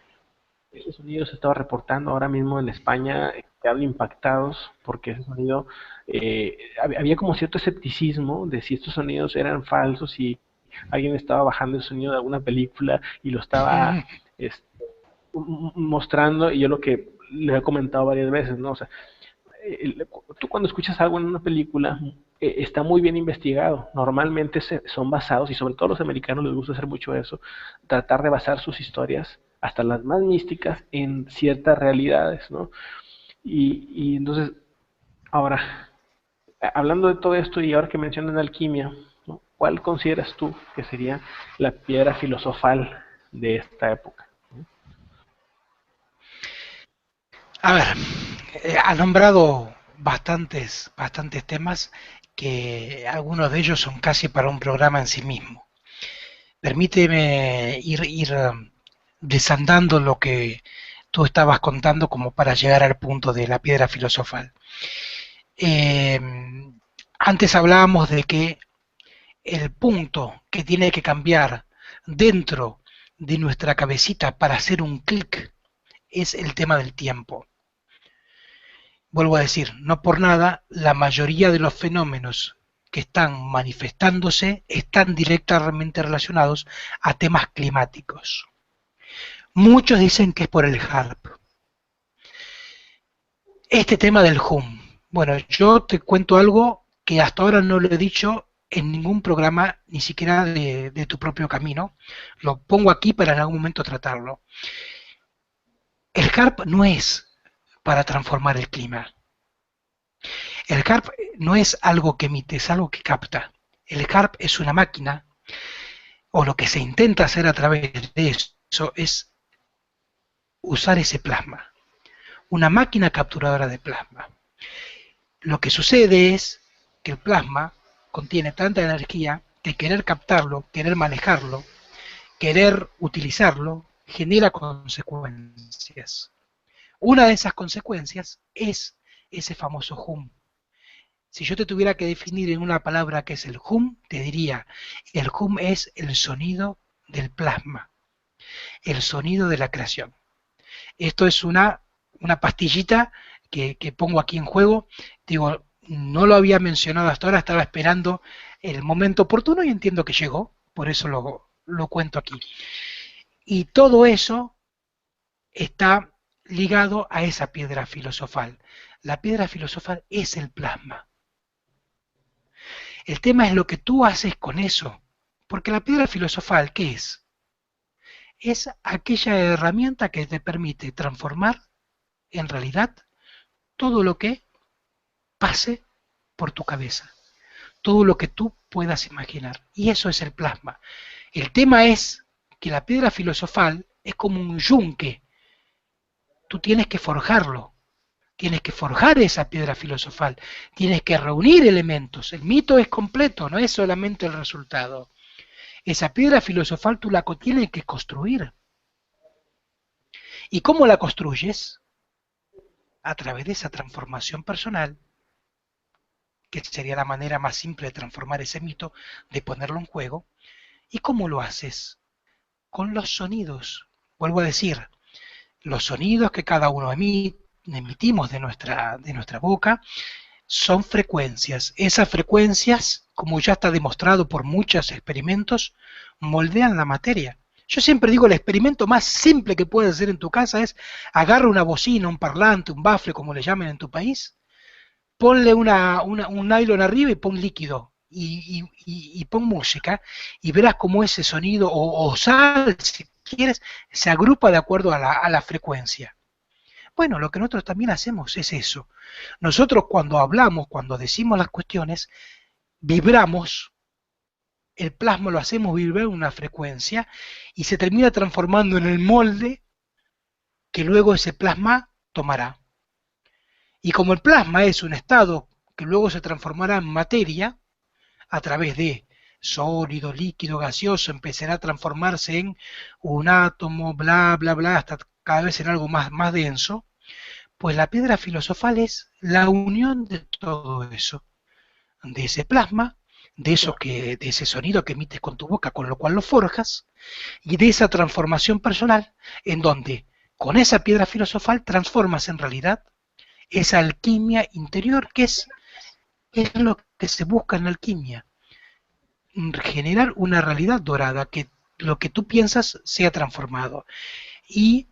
S1: Ese sonido se estaba reportando ahora mismo en España, quedaron impactados porque ese sonido, había como cierto escepticismo de si estos sonidos eran falsos y alguien estaba bajando el sonido de alguna película y lo estaba este, mostrando, y yo lo que le he comentado varias veces, ¿no? O sea, tú cuando escuchas algo en una película, está muy bien investigado. Normalmente son basados, y sobre todo a los americanos les gusta hacer mucho eso, tratar de basar sus historias, hasta las más místicas, en ciertas realidades, ¿no? Y entonces, ahora, hablando de todo esto y ahora que mencionan alquimia, ¿no? ¿Cuál consideras tú que sería la piedra filosofal de esta época?
S2: A ver, ha nombrado bastantes temas que algunos de ellos son casi para un programa en sí mismo. Permíteme ir desandando lo que tú estabas contando como para llegar al punto de la piedra filosofal. Eh, Antes hablábamos de que el punto que tiene que cambiar dentro de nuestra cabecita para hacer un clic es el tema del tiempo. Vuelvo a decir, no por nada, la mayoría de los fenómenos que están manifestándose están directamente relacionados a temas climáticos. Muchos dicen que es por el HARP. Este tema del HUM. Bueno, yo te cuento algo que hasta ahora no lo he dicho en ningún programa, ni siquiera de tu propio camino. Lo pongo aquí para en algún momento tratarlo. El HARP no es para transformar el clima. El HARP no es algo que emite, es algo que capta. El HARP es una máquina, o lo que se intenta hacer a través de eso es usar ese plasma, una máquina capturadora de plasma. Lo que sucede es que el plasma contiene tanta energía que querer captarlo, querer manejarlo, querer utilizarlo, genera consecuencias. Una de esas consecuencias es ese famoso hum. Si yo te tuviera que definir en una palabra qué es el hum, te diría, el hum es el sonido del plasma, el sonido de la creación. Esto es una pastillita que pongo aquí en juego. Digo, no lo había mencionado hasta ahora, estaba esperando el momento oportuno y entiendo que llegó, por eso lo cuento aquí. Y todo eso está ligado a esa piedra filosofal. La piedra filosofal es el plasma. El tema es lo que tú haces con eso. Porque la piedra filosofal, ¿qué es? Es aquella herramienta que te permite transformar en realidad todo lo que pase por tu cabeza, todo lo que tú puedas imaginar. Y eso es el plasma. El tema es que la piedra filosofal es como un yunque. Tú tienes que forjarlo, tienes que forjar esa piedra filosofal, tienes que reunir elementos. El mito es completo, no es solamente el resultado. Esa piedra filosofal tú la tienes que construir. ¿Y cómo la construyes? A través de esa transformación personal, que sería la manera más simple de transformar ese mito, de ponerlo en juego. ¿Y cómo lo haces? Con los sonidos. Vuelvo a decir, los sonidos que cada uno emitimos de nuestra boca son frecuencias. Esas frecuencias, como ya está demostrado por muchos experimentos, moldean la materia. Yo siempre digo, el experimento más simple que puedes hacer en tu casa es agarra una bocina, un parlante, un bafle, como le llamen en tu país, ponle un nylon arriba y pon líquido y pon música y verás cómo ese sonido o sal, si quieres, se agrupa de acuerdo a la frecuencia. Bueno, lo que nosotros también hacemos es eso. Nosotros cuando hablamos, cuando decimos las cuestiones, vibramos, el plasma lo hacemos vibrar en una frecuencia y se termina transformando en el molde que luego ese plasma tomará. Y como el plasma es un estado que luego se transformará en materia, a través de sólido, líquido, gaseoso, empezará a transformarse en un átomo, bla, bla, bla, hasta cada vez en algo más denso, pues la piedra filosofal es la unión de todo eso, de ese plasma, de ese sonido que emites con tu boca, con lo cual lo forjas, y de esa transformación personal, en donde con esa piedra filosofal transformas en realidad esa alquimia interior, que es lo que se busca en la alquimia, generar una realidad dorada, que lo que tú piensas sea transformado. Y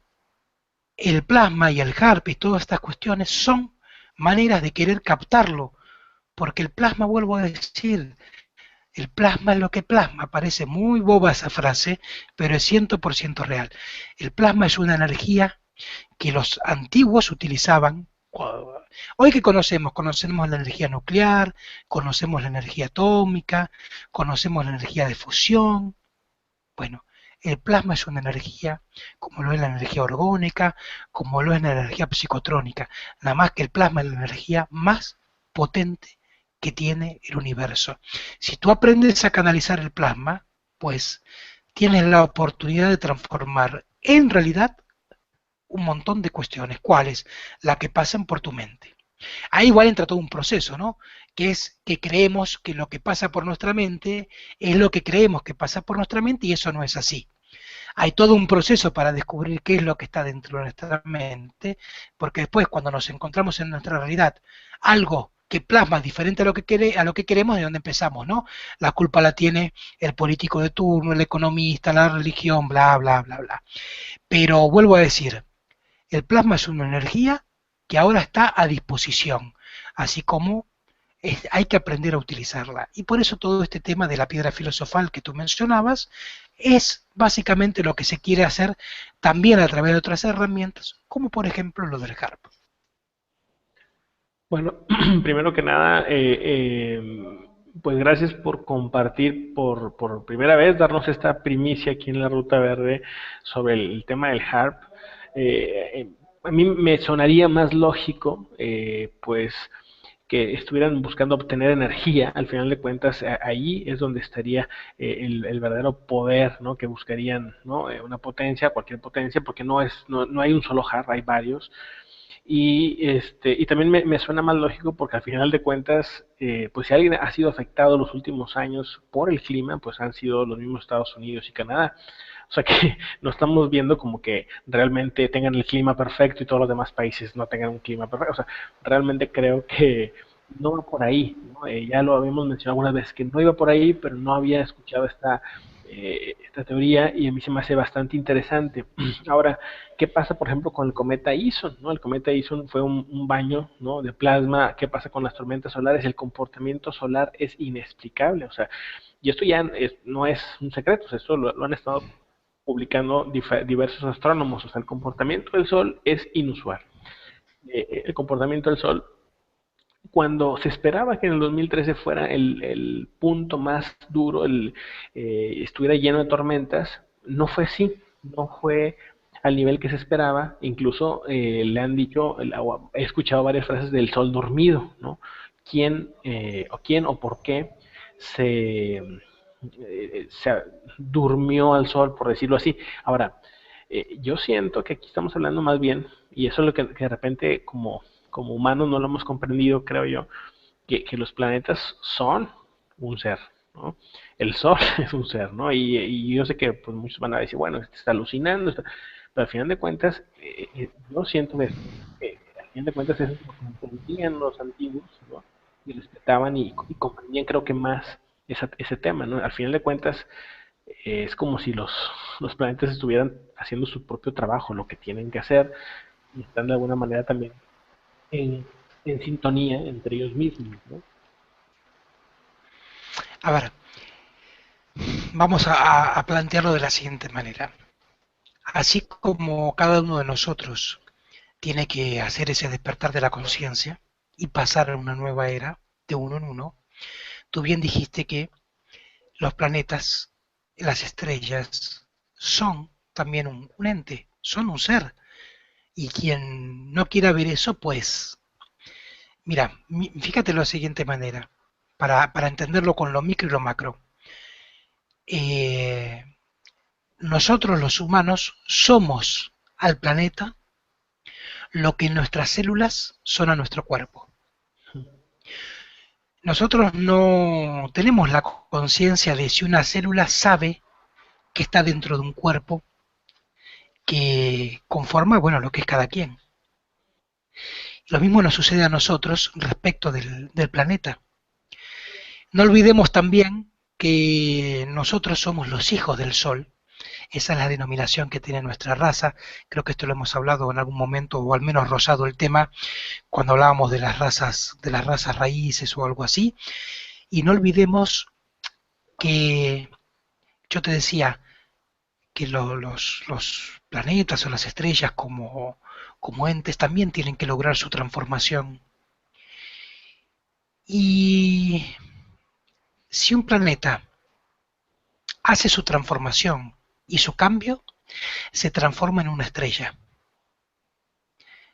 S2: el plasma y el HARP y todas estas cuestiones son maneras de querer captarlo, porque el plasma, vuelvo a decir, el plasma es lo que plasma. Parece muy boba esa frase, pero es 100% real. El plasma es una energía que los antiguos utilizaban. Hoy que conocemos la energía nuclear, conocemos la energía atómica, conocemos la energía de fusión. Bueno, el plasma es una energía, como lo es la energía orgónica, como lo es la energía psicotrónica. Nada más que el plasma es la energía más potente que tiene el universo. Si tú aprendes a canalizar el plasma, pues tienes la oportunidad de transformar en realidad un montón de cuestiones. ¿Cuáles? Las que pasan por tu mente. Ahí igual entra todo un proceso, ¿no? Que es que creemos que lo que pasa por nuestra mente es lo que creemos que pasa por nuestra mente y eso no es así. Hay todo un proceso para descubrir qué es lo que está dentro de nuestra mente, porque después cuando nos encontramos en nuestra realidad algo que plasma diferente a lo que queremos, de donde empezamos, ¿no? La culpa la tiene el político de turno, el economista, la religión, bla, bla, bla, bla. Pero vuelvo a decir, el plasma es una energía que ahora está a disposición, así como hay que aprender a utilizarla. Y por eso todo este tema de la piedra filosofal que tú mencionabas es básicamente lo que se quiere hacer también a través de otras herramientas, como por ejemplo lo del HARP.
S1: Bueno, primero que nada, pues gracias por compartir por primera vez, darnos esta primicia aquí en la Ruta Verde sobre el tema del HARP. A mí me sonaría más lógico, pues, que estuvieran buscando obtener energía. Al final de cuentas, ahí es donde estaría el verdadero poder, ¿no? Que buscarían, ¿no? Una potencia, cualquier potencia, porque no hay un solo HARP, hay varios. Y también me suena más lógico porque al final de cuentas, pues si alguien ha sido afectado los últimos años por el clima, pues han sido los mismos Estados Unidos y Canadá. O sea que no estamos viendo como que realmente tengan el clima perfecto y todos los demás países no tengan un clima perfecto. O sea, realmente creo que no va por ahí, ¿no? Ya lo habíamos mencionado algunas veces que no iba por ahí, pero no había escuchado esta teoría y a mí se me hace bastante interesante. Ahora, ¿qué pasa, por ejemplo, con el cometa Ison? ¿No? El cometa Ison fue un baño, ¿no? De plasma. ¿Qué pasa con las tormentas solares? El comportamiento solar es inexplicable. O sea, y esto ya no es un secreto, o sea, esto lo han estado publicando diversos astrónomos. O sea, el comportamiento del Sol es inusual. El comportamiento del Sol, cuando se esperaba que en el 2013 fuera el punto más duro, estuviera lleno de tormentas, no fue así, no fue al nivel que se esperaba. Incluso le han dicho, he escuchado varias frases del sol dormido, ¿no? ¿Quién o por qué se durmió al sol, por decirlo así? Ahora, yo siento que aquí estamos hablando más bien, y eso es lo que de repente como humanos no lo hemos comprendido, creo yo, que los planetas son un ser, ¿no? El Sol es un ser, ¿no? Y yo sé que pues, muchos van a decir, bueno, está alucinando, pero al final de cuentas, yo siento que al final de cuentas eso es lo que entendían los antiguos, ¿no? Y respetaban y comprendían, creo que más ese tema, ¿no? Al final de cuentas, es como si los planetas estuvieran haciendo su propio trabajo, lo que tienen que hacer, y están de alguna manera también en, en sintonía entre ellos mismos, ¿no?
S2: A ver, vamos a plantearlo de la siguiente manera. Así como cada uno de nosotros tiene que hacer ese despertar de la conciencia y pasar a una nueva era de uno en uno, tú bien dijiste que los planetas, las estrellas, son también un ente, son un ser. Y quien no quiera ver eso, pues, mira, fíjate de la siguiente manera, para entenderlo con lo micro y lo macro. Eh, Nosotros los humanos somos al planeta lo que nuestras células son a nuestro cuerpo. Nosotros no tenemos la conciencia de si una célula sabe que está dentro de un cuerpo que conforma, bueno, lo que es cada quien. Lo mismo nos sucede a nosotros respecto del planeta. No olvidemos también que nosotros somos los hijos del Sol. Esa es la denominación que tiene nuestra raza. Creo que esto lo hemos hablado en algún momento, o al menos rozado el tema, cuando hablábamos de las razas raíces o algo así. Y no olvidemos que yo te decía que los planetas o las estrellas como entes también tienen que lograr su transformación. Y si un planeta hace su transformación y su cambio, se transforma en una estrella.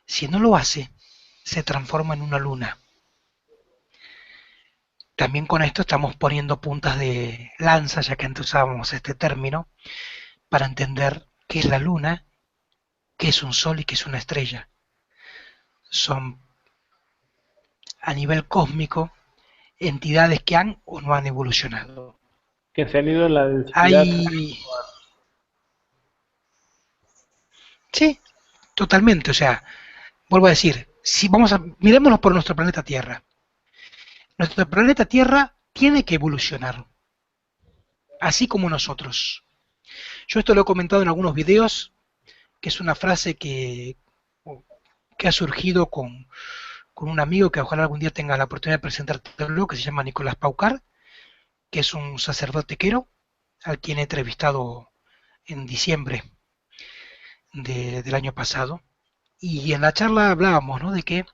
S2: Si no lo hace, se transforma en una luna. También con esto estamos poniendo puntas de lanza, ya que antes usábamos este término, para entender qué es la luna, qué es un sol y qué es una estrella. Son, a nivel cósmico, entidades que han o no han evolucionado.
S1: Que se han ido en la densidad.
S2: Hay, sí, totalmente, o sea, vuelvo a decir, si vamos a, miremoslo por nuestro planeta Tierra. Nuestro planeta Tierra tiene que evolucionar, así como nosotros. Yo esto lo he comentado en algunos videos, que es una frase que ha surgido con un amigo que ojalá algún día tenga la oportunidad de presentártelo, que se llama Nicolás Paucar, que es un sacerdote quero, al quien he entrevistado en diciembre del año pasado. Y en la charla hablábamos, ¿no?, de que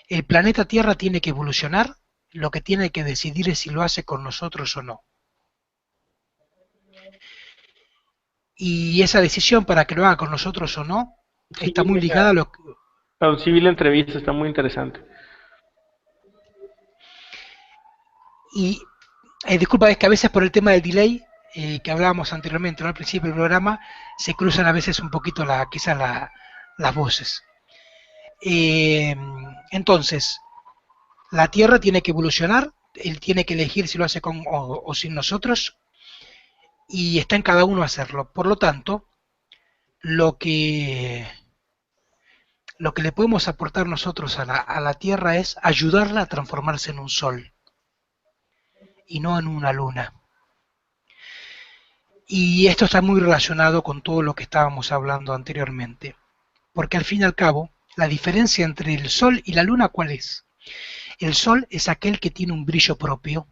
S2: El planeta Tierra tiene que evolucionar, lo que tiene que decidir es si lo hace con nosotros o no. Y esa decisión para que lo haga con nosotros o no
S1: Sí,
S2: está muy ligada a
S1: esa,
S2: lo que...
S1: perdón, sí vi la entrevista, está muy interesante.
S2: Y disculpa, es que a veces por el tema del delay que hablábamos anteriormente, ¿no? Al principio del programa, se cruzan a veces un poquito quizás las voces. Eh, entonces, la Tierra tiene que evolucionar, él tiene que elegir si lo hace con o sin nosotros, y está en cada uno hacerlo. Por lo tanto, lo que, lo que le podemos aportar nosotros a la Tierra es ayudarla a transformarse en un sol y no en una luna. Y esto está muy relacionado con todo lo que estábamos hablando anteriormente, porque al fin y al cabo, la diferencia entre el Sol y la Luna, ¿cuál es? El Sol es aquel que tiene un brillo propio,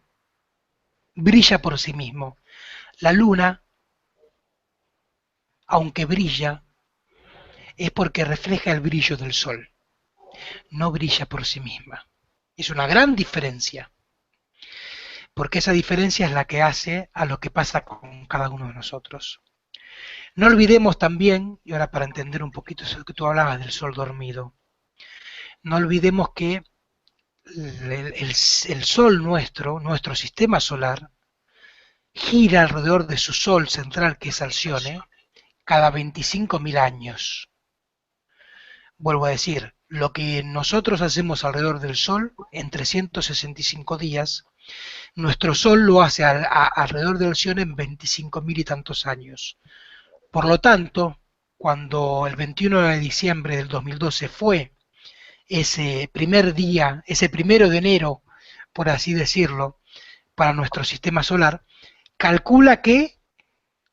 S2: brilla por sí mismo. La Luna, aunque brilla, es porque refleja el brillo del Sol, no brilla por sí misma. Es una gran diferencia, porque esa diferencia es la que hace a lo que pasa con cada uno de nosotros. No olvidemos también, y ahora para entender un poquito eso que tú hablabas del Sol dormido, no olvidemos que el Sol nuestro sistema solar, gira alrededor de su Sol central, que es Alcione, cada 25.000 años. Vuelvo a decir, lo que nosotros hacemos alrededor del Sol en 365 días, nuestro Sol lo hace alrededor de Alcione en 25.000 y tantos años. Por lo tanto, cuando el 21 de diciembre del 2012 fue ese primer día, ese primero de enero, por así decirlo, para nuestro sistema solar, calcula que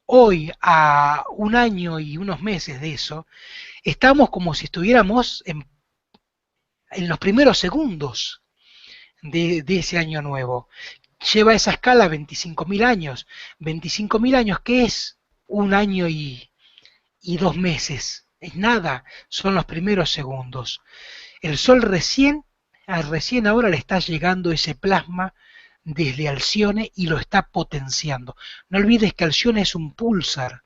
S2: hoy, a un año y unos meses de eso, estamos como si estuviéramos en los primeros segundos de ese año nuevo. Lleva esa escala 25.000 años. 25.000 años, ¿qué es un año y 2 meses? Es nada, son los primeros segundos. El Sol recién ahora le está llegando ese plasma desde Alcione y lo está potenciando. No olvides que Alcione es un pulsar,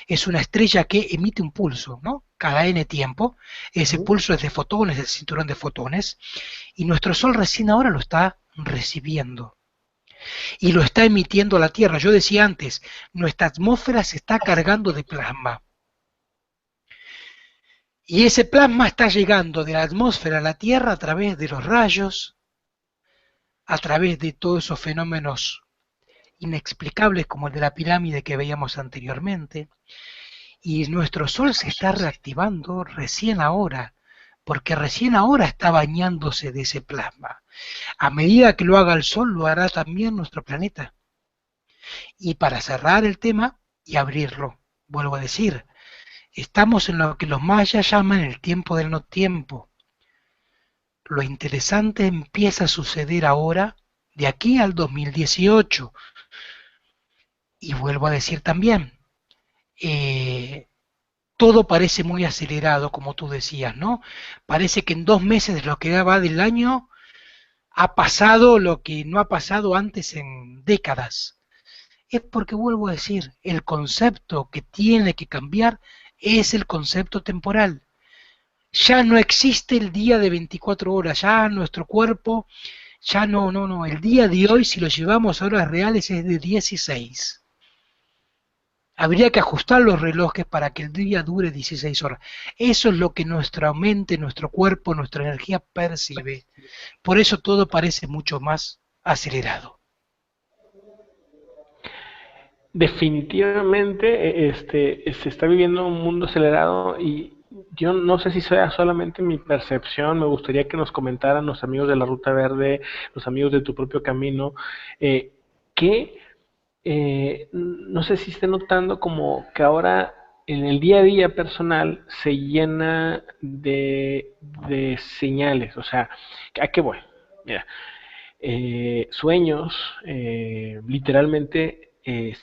S2: es una estrella que emite un pulso, ¿no? Cada n tiempo, ese
S1: Ujú.
S2: pulso es de fotones, el cinturón de fotones, y nuestro Sol recién ahora lo está recibiendo y lo está emitiendo a la Tierra. Yo decía antes, nuestra atmósfera se está cargando de plasma. Y ese plasma está llegando de la atmósfera a la Tierra a través de los rayos, a través de todos esos fenómenos inexplicables como el de la pirámide que veíamos anteriormente, y nuestro Sol se está reactivando recién ahora, porque recién ahora está bañándose de ese plasma. A medida que lo haga el Sol, lo hará también nuestro planeta. Y para cerrar el tema y abrirlo, vuelvo a decir, estamos en lo que los mayas llaman el tiempo del no tiempo. Lo interesante empieza a suceder ahora, de aquí al 2018. Y vuelvo a decir también, eh, todo parece muy acelerado, como tú decías, ¿no? Parece que en 2 meses de lo que va del año ha pasado lo que no ha pasado antes en décadas. Es porque, vuelvo a decir, el concepto que tiene que cambiar es el concepto temporal. Ya no existe el día de 24 horas, ya nuestro cuerpo, ya no, el día de hoy si lo llevamos a horas reales es de 16. Habría que ajustar los relojes para que el día dure 16 horas. Eso es lo que nuestra mente, nuestro cuerpo, nuestra energía percibe. Por eso todo parece mucho más acelerado.
S1: Definitivamente, se está viviendo un mundo acelerado y yo no sé si sea solamente mi percepción. Me gustaría que nos comentaran los amigos de la Ruta Verde, los amigos de Tu Propio Camino, eh, que no sé si esté notando como que ahora en el día a día personal se llena de señales. O sea, ¿a qué voy? Mira, sueños, literalmente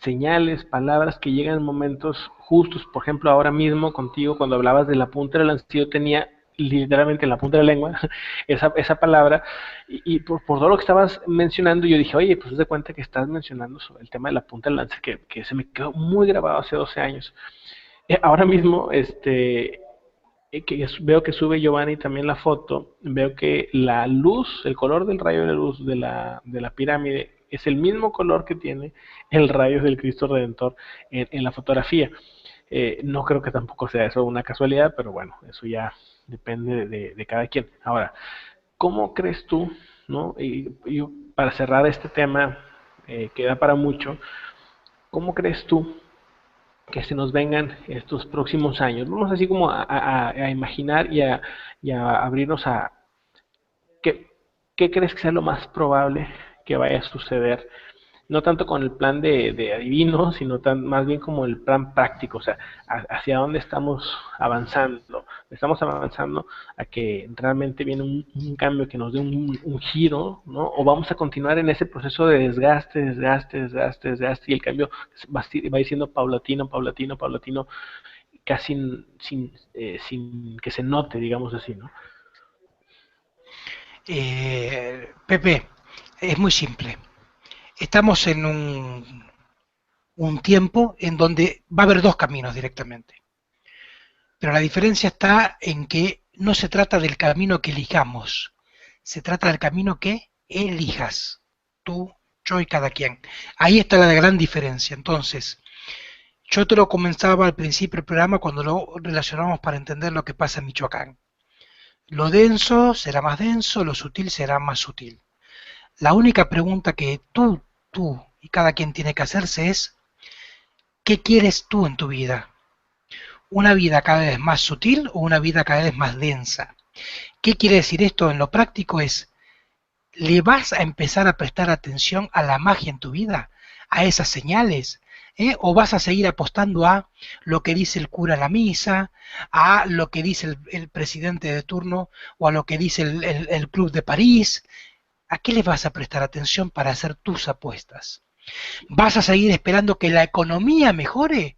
S1: señales, palabras que llegan en momentos justos. Por ejemplo, ahora mismo contigo, cuando hablabas de la punta del lanzillo, tenía literalmente en la punta de la lengua esa palabra, y por todo lo que estabas mencionando, yo dije, oye, pues haz de cuenta que estás mencionando sobre el tema de la punta del lance, que se me quedó muy grabado hace 12 años. Ahora mismo, veo que sube Giovanni también la foto, veo que la luz, el color del rayo de luz de la pirámide es el mismo color que tiene el rayo del Cristo Redentor en la fotografía. No creo que tampoco sea eso una casualidad, pero bueno, eso ya depende de cada quien. Ahora, ¿cómo crees tú, no? Y para cerrar este tema, que da para mucho, ¿cómo crees tú que se nos vengan estos próximos años? Vamos así como a imaginar y a abrirnos a qué, qué crees que sea lo más probable que vaya a suceder, no tanto con el plan de adivino, sino más bien como el plan práctico, o sea, hacia dónde estamos avanzando. Estamos avanzando a que realmente viene un cambio que nos dé un giro, ¿no? O vamos a continuar en ese proceso de desgaste, y el cambio va a ir siendo paulatino, paulatino, paulatino, casi sin que se note, digamos así, ¿no?
S2: Pepe, es muy simple. Estamos en un tiempo en donde va a haber dos caminos directamente. Pero la diferencia está en que no se trata del camino que elijamos, se trata del camino que elijas, tú, yo y cada quien. Ahí está la gran diferencia. Entonces, yo te lo comenzaba al principio del programa cuando lo relacionamos para entender lo que pasa en Michoacán. Lo denso será más denso, lo sutil será más sutil. La única pregunta que tú y cada quien tiene que hacerse es, ¿qué quieres tú en tu vida? ¿Una vida cada vez más sutil o una vida cada vez más densa? ¿Qué quiere decir esto en lo práctico? Es, ¿le vas a empezar a prestar atención a la magia en tu vida? ¿A esas señales? ¿O vas a seguir apostando a lo que dice el cura en la misa, a lo que dice el presidente de turno o a lo que dice el Club de París? ¿A qué le vas a prestar atención para hacer tus apuestas? ¿Vas a seguir esperando que la economía mejore?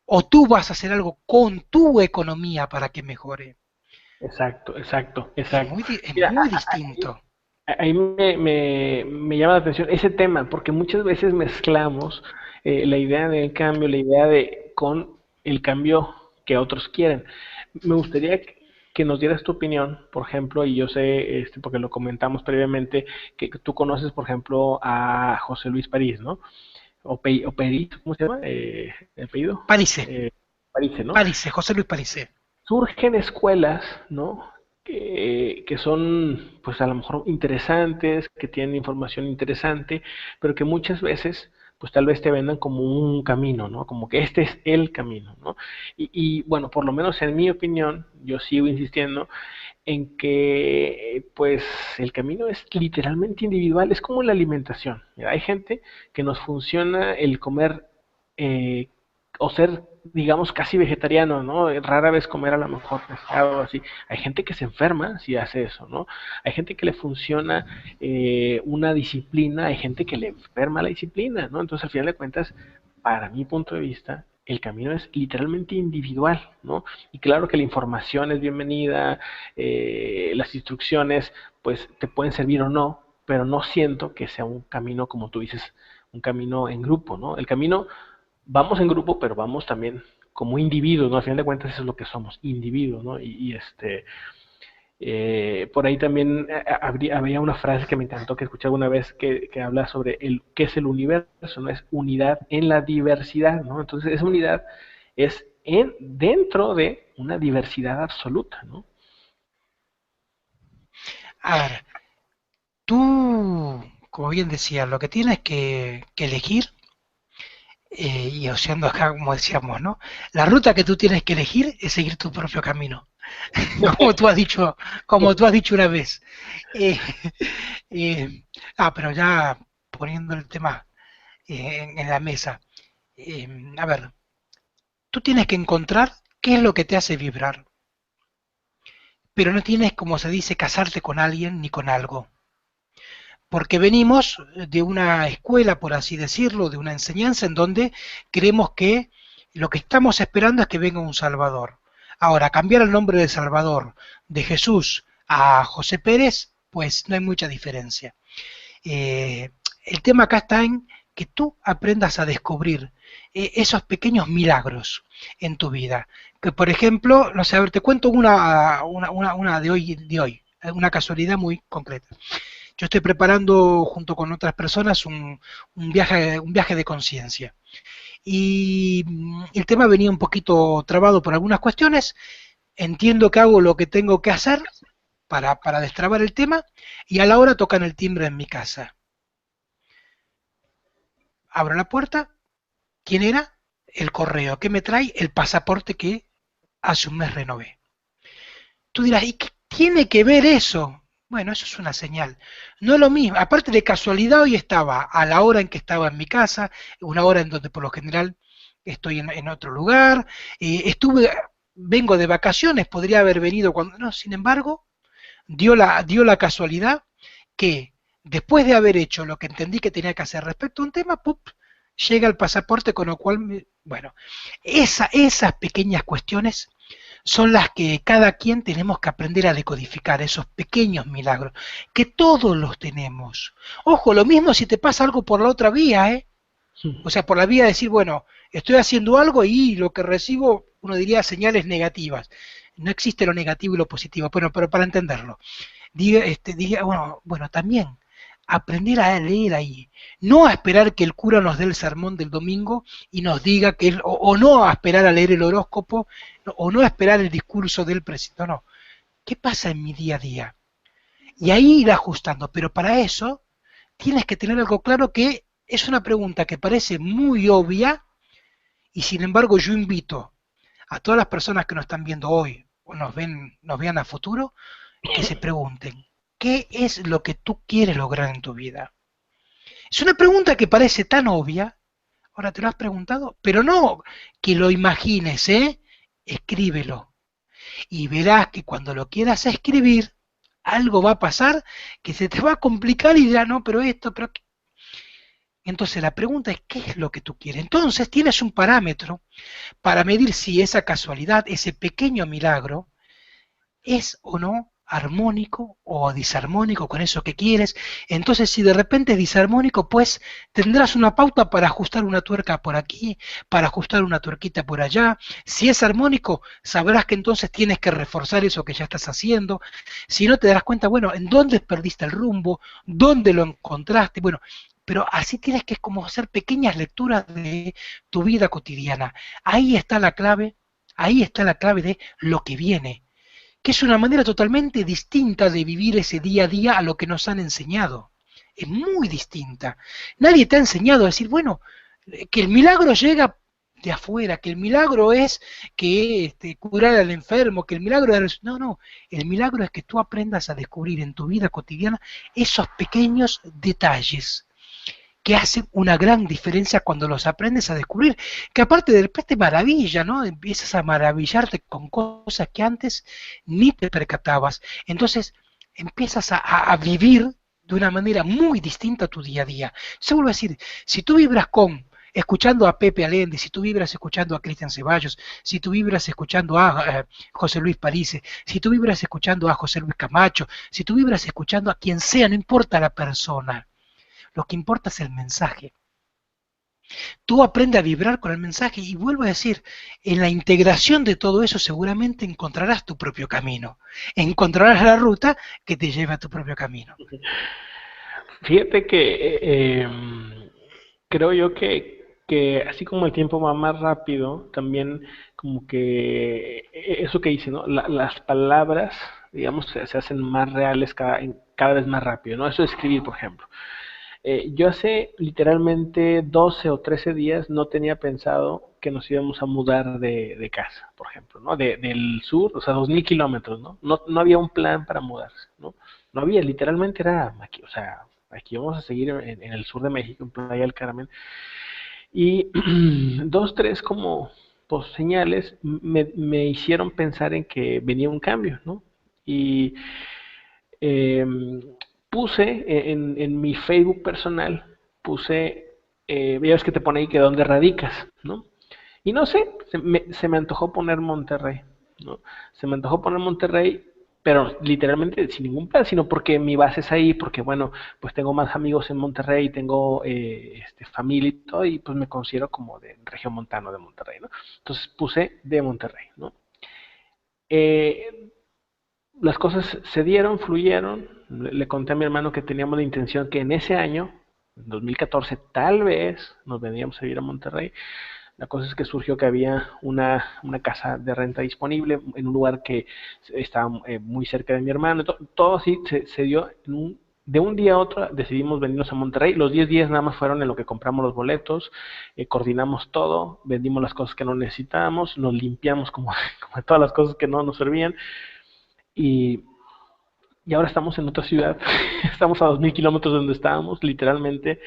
S2: ¿O tú vas a hacer algo con tu economía para que mejore?
S1: Exacto, exacto,
S2: Es
S1: exacto.
S2: es
S1: Mira,
S2: muy distinto.
S1: ahí me llama la atención ese tema, porque muchas veces mezclamos la idea del cambio, la idea de con el cambio que otros quieren. Me gustaría que nos dieras tu opinión, por ejemplo, y yo sé, porque lo comentamos previamente, que tú conoces, por ejemplo, a José Luis París, ¿no? O París, ¿cómo se llama? ¿El apellido?
S2: Parise,
S1: París, ¿no?
S2: Parise, José Luis Parise.
S1: Surgen escuelas, ¿no? Que son, pues a lo mejor interesantes, que tienen información interesante, pero que muchas veces, pues tal vez te vendan como un camino, ¿no? Como que este es el camino, ¿no? Bueno, por lo menos en mi opinión, yo sigo insistiendo en que, pues, el camino es literalmente individual, es como la alimentación. Mira, hay gente que nos funciona el comer eh, o ser, digamos, casi vegetariano, ¿no? Rara vez comer a lo mejor pescado o así. Hay gente que se enferma si hace eso, ¿no? Hay gente que le funciona una disciplina, hay gente que le enferma la disciplina, ¿no? Entonces, al final de cuentas, para mi punto de vista, el camino es literalmente individual, ¿no? Y claro que la información es bienvenida, las instrucciones, pues, te pueden servir o no, pero no siento que sea un camino, como tú dices, un camino en grupo, ¿no? El camino vamos en grupo, pero vamos también como individuos, ¿no? Al final de cuentas eso es lo que somos, individuos, ¿no? Por ahí también había una frase que me encantó que escuché alguna vez que habla sobre qué es el universo, ¿no? Es unidad en la diversidad, ¿no? Entonces esa unidad es dentro de una diversidad absoluta, ¿no?
S2: A ver, tú, como bien decías, lo que tienes que elegir, y siendo acá, como decíamos, ¿no? La ruta que tú tienes que elegir es seguir tu propio camino, como tú has dicho, como tú has dicho una vez. Eh, pero ya poniendo el tema en la mesa, eh, a ver, tú tienes que encontrar qué es lo que te hace vibrar, pero no tienes, como se dice, casarte con alguien ni con algo. Porque venimos de una escuela, por así decirlo, de una enseñanza en donde creemos que lo que estamos esperando es que venga un Salvador. Ahora, cambiar el nombre de Salvador de Jesús a José Pérez, pues no hay mucha diferencia. Eh, el tema acá está en que tú aprendas a descubrir esos pequeños milagros en tu vida. Que por ejemplo, no sé, a ver, te cuento una de hoy, una casualidad muy concreta. Yo estoy preparando junto con otras personas un viaje de conciencia. Y el tema venía un poquito trabado por algunas cuestiones. Entiendo que hago lo que tengo que hacer para destrabar el tema y a la hora tocan el timbre en mi casa. Abro la puerta. ¿Quién era? El correo que me trae el pasaporte que hace un mes renové. Tú dirás, ¿y qué tiene que ver eso? Bueno, eso es una señal. No es lo mismo. Aparte de casualidad, hoy estaba a la hora en que estaba en mi casa, una hora en donde por lo general estoy en otro lugar. Vengo de vacaciones, podría haber venido cuando. No, sin embargo, dio la casualidad que después de haber hecho lo que entendí que tenía que hacer respecto a un tema, ¡pup! Llega el pasaporte, con lo cual, bueno, esas pequeñas cuestiones son las que cada quien tenemos que aprender a decodificar, esos pequeños milagros, que todos los tenemos. Ojo, lo mismo si te pasa algo por la otra vía, ¿eh? O sea, por la vía de decir, bueno, estoy haciendo algo y lo que recibo, uno diría señales negativas. No existe lo negativo y lo positivo, bueno, pero para entenderlo, diría bueno, también aprender a leer ahí, no a esperar que el cura nos dé el sermón del domingo y nos diga que o no a esperar a leer el horóscopo, o no a esperar el discurso del presidente, no, ¿qué pasa en mi día a día? Y ahí ir ajustando, pero para eso tienes que tener algo claro que es una pregunta que parece muy obvia y sin embargo yo invito a todas las personas que nos están viendo hoy o nos vean a futuro, que se pregunten, ¿qué es lo que tú quieres lograr en tu vida? Es una pregunta que parece tan obvia, ahora te lo has preguntado, pero no que lo imagines, ¿eh? Escríbelo y verás que cuando lo quieras escribir, algo va a pasar que se te va a complicar y dirás, no, pero esto, pero. Entonces la pregunta es, ¿qué es lo que tú quieres? Entonces tienes un parámetro para medir si esa casualidad, ese pequeño milagro, es o no armónico o disarmónico con eso que quieres. Entonces, si de repente es disarmónico, pues tendrás una pauta para ajustar una tuerca por aquí, para ajustar una tuerquita por allá. Si es armónico, sabrás que entonces tienes que reforzar eso que ya estás haciendo. Si no, te darás cuenta, bueno, en dónde perdiste el rumbo, dónde lo encontraste. Bueno, pero así tienes que como hacer pequeñas lecturas de tu vida cotidiana. Ahí está la clave de lo que viene, que es una manera totalmente distinta de vivir ese día a día a lo que nos han enseñado. Es muy distinta. Nadie te ha enseñado a decir, bueno, que el milagro llega de afuera, que el milagro es que curar al enfermo, que el milagro es. No, no, el milagro es que tú aprendas a descubrir en tu vida cotidiana esos pequeños detalles que hacen una gran diferencia cuando los aprendes a descubrir, que aparte de repente maravilla, ¿no? Empiezas a maravillarte con cosas que antes ni te percatabas. Entonces empiezas a vivir de una manera muy distinta a tu día a día. Se vuelve a decir, si tú vibras con escuchando a Pepe Allende, si tú vibras escuchando a Cristian Ceballos, si tú vibras escuchando a José Luis París, si tú vibras escuchando a José Luis Camacho, si tú vibras escuchando a quien sea, no importa la persona, lo que importa es el mensaje. Tú aprende a vibrar con el mensaje y vuelvo a decir, en la integración de todo eso seguramente encontrarás tu propio camino, encontrarás la ruta que te lleve a tu propio camino.
S1: Fíjate que creo yo que así como el tiempo va más rápido, también como que eso que dice, ¿no? Las palabras, digamos, se hacen más reales cada vez más rápido, ¿no? Eso de escribir, por ejemplo. Yo hace literalmente 12 o 13 días no tenía pensado que nos íbamos a mudar de casa, por ejemplo, ¿no? Del sur, o sea, 2000 kilómetros, ¿no? No había un plan para mudarse, ¿no? No había, literalmente era aquí, o sea, aquí vamos a seguir en el sur de México, en Playa del Carmen. Y dos, tres como pues, señales me hicieron pensar en que venía un cambio, ¿no? Y eh, puse en mi Facebook personal, ya ves que te pone ahí que dónde radicas, ¿no? Y no sé, se me antojó poner Monterrey. ¿no? Se me antojó poner Monterrey, pero literalmente sin ningún plan, sino porque mi base es ahí, porque bueno, pues tengo más amigos en Monterrey, tengo familia y todo, y pues me considero como de región montano de Monterrey, ¿no? Entonces puse de Monterrey, ¿no? Eh, las cosas se dieron, fluyeron. Le conté a mi hermano que teníamos la intención que en ese año, en 2014, tal vez nos veníamos a vivir a Monterrey. La cosa es que surgió que había una casa de renta disponible en un lugar que estaba muy cerca de mi hermano. Todo así se dio de un día a otro decidimos venirnos a Monterrey. Los 10 días nada más fueron en lo que compramos los boletos, coordinamos todo, vendimos las cosas que no necesitábamos, nos limpiamos como todas las cosas que no nos servían y, y ahora estamos en otra ciudad. Estamos a 2000 kilómetros de donde estábamos, literalmente,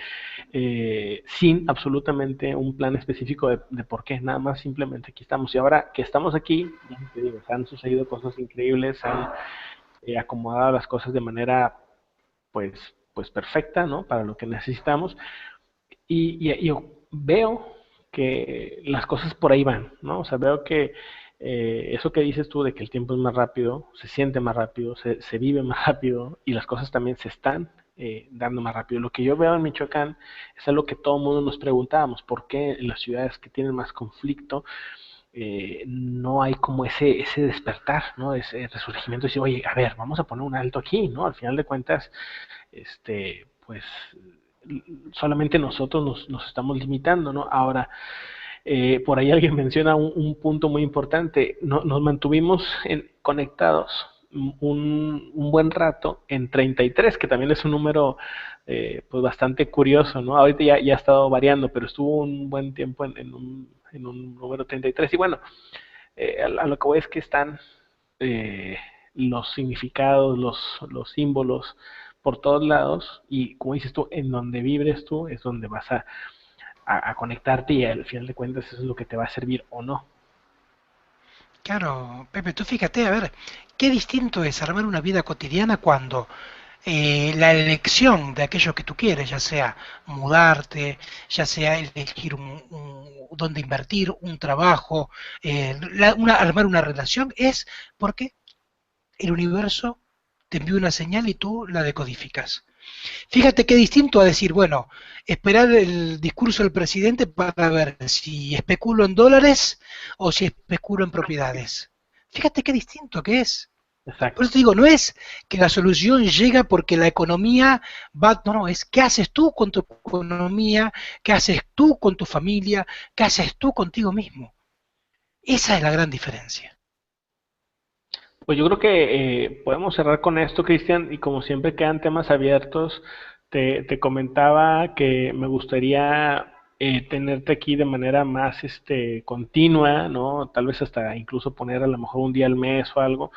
S1: sin absolutamente un plan específico de por qué, nada más simplemente aquí estamos. Y ahora que estamos aquí, ya te digo, se han sucedido cosas increíbles, se han acomodado las cosas de manera pues perfecta, ¿no? Para lo que necesitamos. Y yo veo que las cosas por ahí van, ¿no? O sea, veo que eso que dices tú de que el tiempo es más rápido, se siente más rápido, se vive más rápido y las cosas también se están dando más rápido. Lo que yo veo en Michoacán es algo que todo el mundo nos preguntábamos, ¿por qué en las ciudades que tienen más conflicto no hay como ese despertar, ¿no? Ese resurgimiento, decir, oye, a ver, vamos a poner un alto aquí, ¿no? Al final de cuentas, pues solamente nosotros nos estamos limitando, ¿no? Ahora, por ahí alguien menciona un punto muy importante. Nos mantuvimos conectados un buen rato en 33, que también es un número pues bastante curioso, ¿no? Ahorita ya ha estado variando, pero estuvo un buen tiempo en un número 33. Y bueno, a lo que voy es que están eh, los significados, los símbolos por todos lados y como dices tú, en donde vibres tú es donde vas a conectarte y al final de cuentas eso es lo que te va a servir o no.
S2: Claro, Pepe, tú fíjate, a ver, qué distinto es armar una vida cotidiana cuando la elección de aquello que tú quieres, ya sea mudarte, ya sea elegir dónde invertir, un trabajo, armar una relación, es porque el universo te envía una señal y tú la decodificas. Fíjate qué distinto a decir, bueno, esperar el discurso del presidente para ver si especulo en dólares o si especulo en propiedades. Fíjate qué distinto que es. Por
S1: Exacto.
S2: eso te digo, no es que la solución llega porque la economía va, no, no, es qué haces tú con tu economía, qué haces tú con tu familia, qué haces tú contigo mismo. Esa es la gran diferencia.
S1: Pues yo creo que podemos cerrar con esto, Cristian, y como siempre quedan temas abiertos, te comentaba que me gustaría tenerte aquí de manera más continua, ¿no? Tal vez hasta incluso poner a lo mejor un día al mes o algo,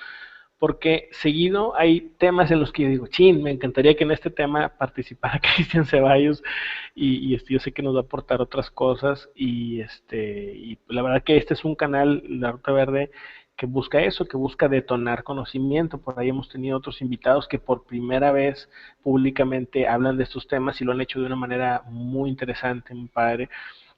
S1: porque seguido hay temas en los que yo digo, chin, me encantaría que en este tema participara Cristian Ceballos yo sé que nos va a aportar otras cosas y la verdad que este es un canal, La Ruta Verde, que busca eso, que busca detonar conocimiento. Por ahí hemos tenido otros invitados que por primera vez públicamente hablan de estos temas y lo han hecho de una manera muy interesante, muy padre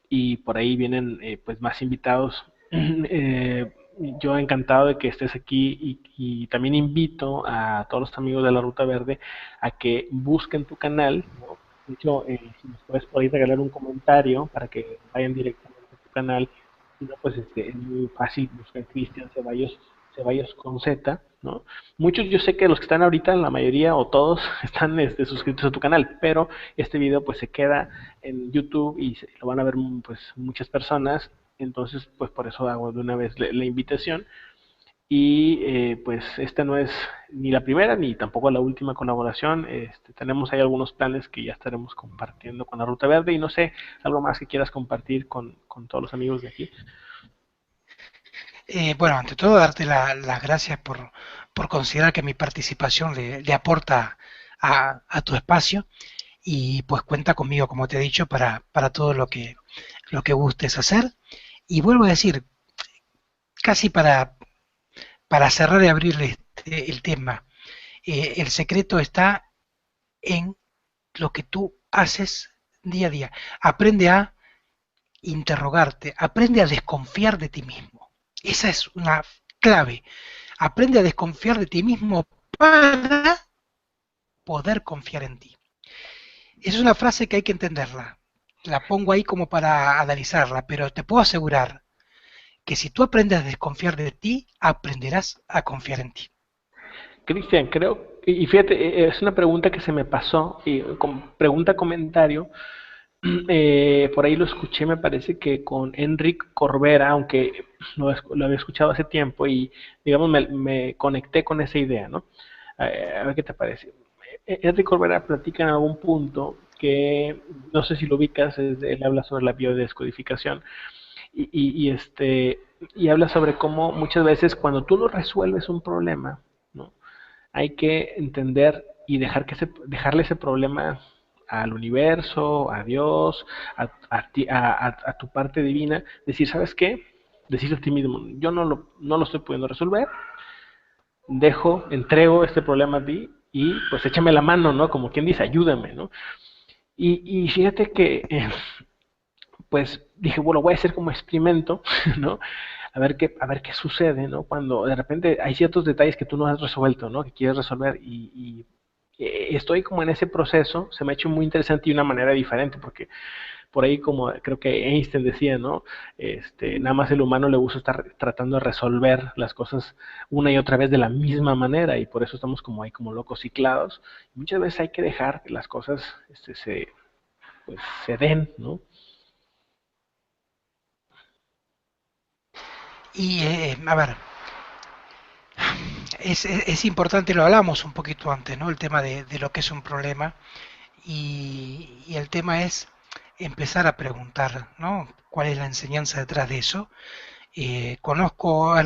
S1: y por ahí vienen pues más invitados. Eh, yo encantado de que estés aquí y también invito a todos los amigos de la Ruta Verde a que busquen tu canal, ¿no? De hecho, si nos puedes por ahí regalar un comentario para que vayan directamente a tu canal, si no, pues es muy fácil buscar Cristian Ceballos, Ceballos con Z, ¿no? Muchos yo sé que los que están ahorita, la mayoría o todos, están suscritos a tu canal, pero este video pues se queda en YouTube y lo van a ver pues muchas personas, entonces pues por eso hago de una vez la invitación y pues esta no es ni la primera ni tampoco la última colaboración, tenemos ahí algunos planes que ya estaremos compartiendo con la Ruta Verde y no sé, algo más que quieras compartir con todos los amigos de aquí.
S2: Bueno, ante todo, darte las gracias por considerar que mi participación le aporta a tu espacio y pues cuenta conmigo, como te he dicho, para todo lo que gustes hacer. Y vuelvo a decir, casi para cerrar y abrir el tema, el secreto está en lo que tú haces día a día. Aprende a interrogarte, aprende a desconfiar de ti mismo. Esa es una clave. Aprende a desconfiar de ti mismo para poder confiar en ti. Esa es una frase que hay que entenderla. La pongo ahí como para analizarla, pero te puedo asegurar que si tú aprendes a desconfiar de ti, aprenderás a confiar en ti.
S1: Cristian, creo, y fíjate, es una pregunta que se me pasó, y pregunta comentario, por ahí lo escuché, me parece que con Enric Corbera, aunque lo había escuchado hace tiempo y digamos me conecté con esa idea, ¿no? A ver qué te parece. Enric Corbera platica en algún punto que, no sé si lo ubicas, él habla sobre la biodescodificación y habla sobre cómo muchas veces cuando tú no resuelves un problema, ¿no? Hay que entender y dejarle ese problema al universo, a Dios, a tu parte divina, decir, ¿sabes qué? Decir a ti mismo, yo no lo estoy pudiendo resolver, entrego este problema a ti y pues échame la mano, ¿no? Como quien dice, ayúdame, ¿no? Y fíjate que, pues dije, bueno, voy a hacer como experimento, ¿no? A ver qué sucede, ¿no? Cuando de repente hay ciertos detalles que tú no has resuelto, ¿no? Que quieres resolver y estoy como en ese proceso, se me ha hecho muy interesante y de una manera diferente, porque por ahí como creo que Einstein decía, ¿no? Nada más el humano le gusta estar tratando de resolver las cosas una y otra vez de la misma manera y por eso estamos como ahí como locos ciclados. Muchas veces hay que dejar que las cosas pues, se den, ¿no?
S2: Y a ver, es importante, lo hablamos un poquito antes, ¿no? El tema de lo que es un problema y el tema es empezar a preguntar, ¿no? ¿Cuál es la enseñanza detrás de eso? En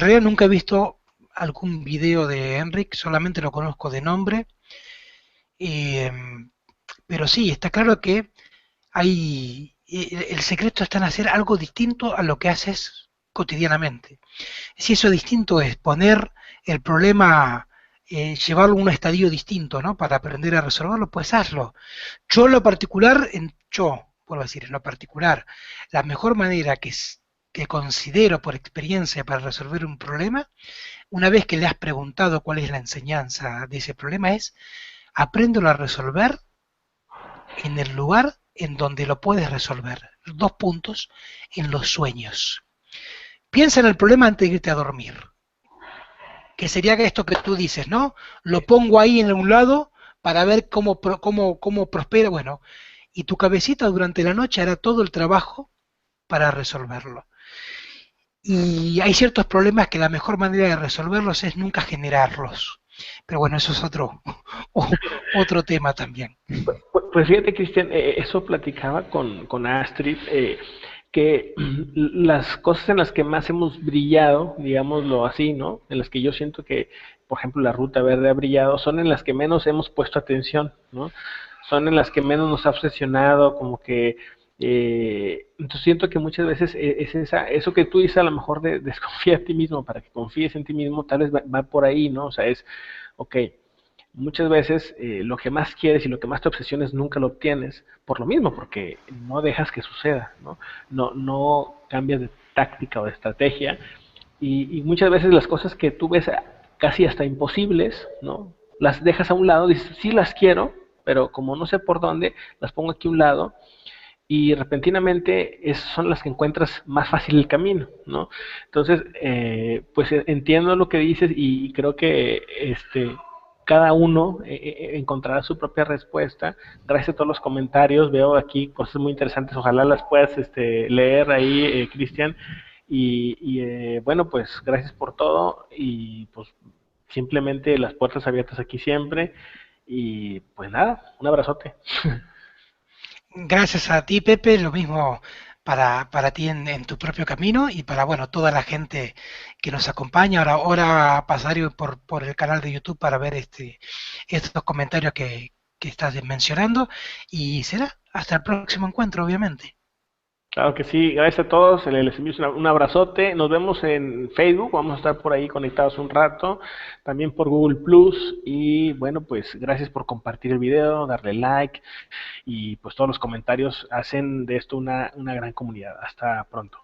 S2: realidad nunca he visto algún video de Enric, solamente lo conozco de nombre, eh, pero sí, está claro que el secreto está en hacer algo distinto a lo que haces cotidianamente. Si eso distinto es poner el problema, llevarlo a un estadio distinto, ¿no? Para aprender a resolverlo, pues hazlo. Yo en lo particular, puedo decir, en lo particular, la mejor manera que considero por experiencia para resolver un problema, una vez que le has preguntado cuál es la enseñanza de ese problema, es apréndelo a resolver en el lugar en donde lo puedes resolver. Dos puntos, en los sueños. Piensa en el problema antes de irte a dormir. Que sería esto que tú dices, ¿no? Lo pongo ahí en un lado para ver cómo prospera. Bueno, y tu cabecita durante la noche hará todo el trabajo para resolverlo. Y hay ciertos problemas que la mejor manera de resolverlos es nunca generarlos. Pero bueno, eso es otro tema también.
S1: Pues fíjate, Cristian, eso platicaba con Astrid, que las cosas en las que más hemos brillado, digámoslo así, ¿no? En las que yo siento que, por ejemplo, la Ruta Verde ha brillado, son en las que menos hemos puesto atención, ¿no? Son en las que menos nos ha obsesionado, como que entonces siento que muchas veces eso que tú dices a lo mejor de desconfía en ti mismo para que confíes en ti mismo, tal vez va por ahí, ¿no? O sea, ok, muchas veces lo que más quieres y lo que más te obsesiones nunca lo obtienes por lo mismo, porque no dejas que suceda, ¿no? No cambias de táctica o de estrategia y muchas veces las cosas que tú ves casi hasta imposibles, ¿no? Las dejas a un lado, dices, sí las quiero, pero como no sé por dónde, las pongo aquí a un lado y repentinamente son las que encuentras más fácil el camino, ¿no? Entonces, pues entiendo lo que dices y creo que cada uno encontrará su propia respuesta. Gracias a todos los comentarios, veo aquí cosas muy interesantes, ojalá las puedas leer ahí, Cristian. Bueno, pues gracias por todo y pues simplemente las puertas abiertas aquí siempre. Y pues nada, un abrazote.
S2: Gracias a ti, Pepe, lo mismo para ti en tu propio camino y para, bueno, toda la gente que nos acompaña. Ahora pasaré por el canal de YouTube para ver estos comentarios que estás mencionando y será hasta el próximo encuentro, obviamente.
S1: Claro que sí, gracias a todos, les envío un abrazote, nos vemos en Facebook, vamos a estar por ahí conectados un rato, también por Google Plus y bueno, pues gracias por compartir el video, darle like y pues todos los comentarios hacen de esto una gran comunidad. Hasta pronto.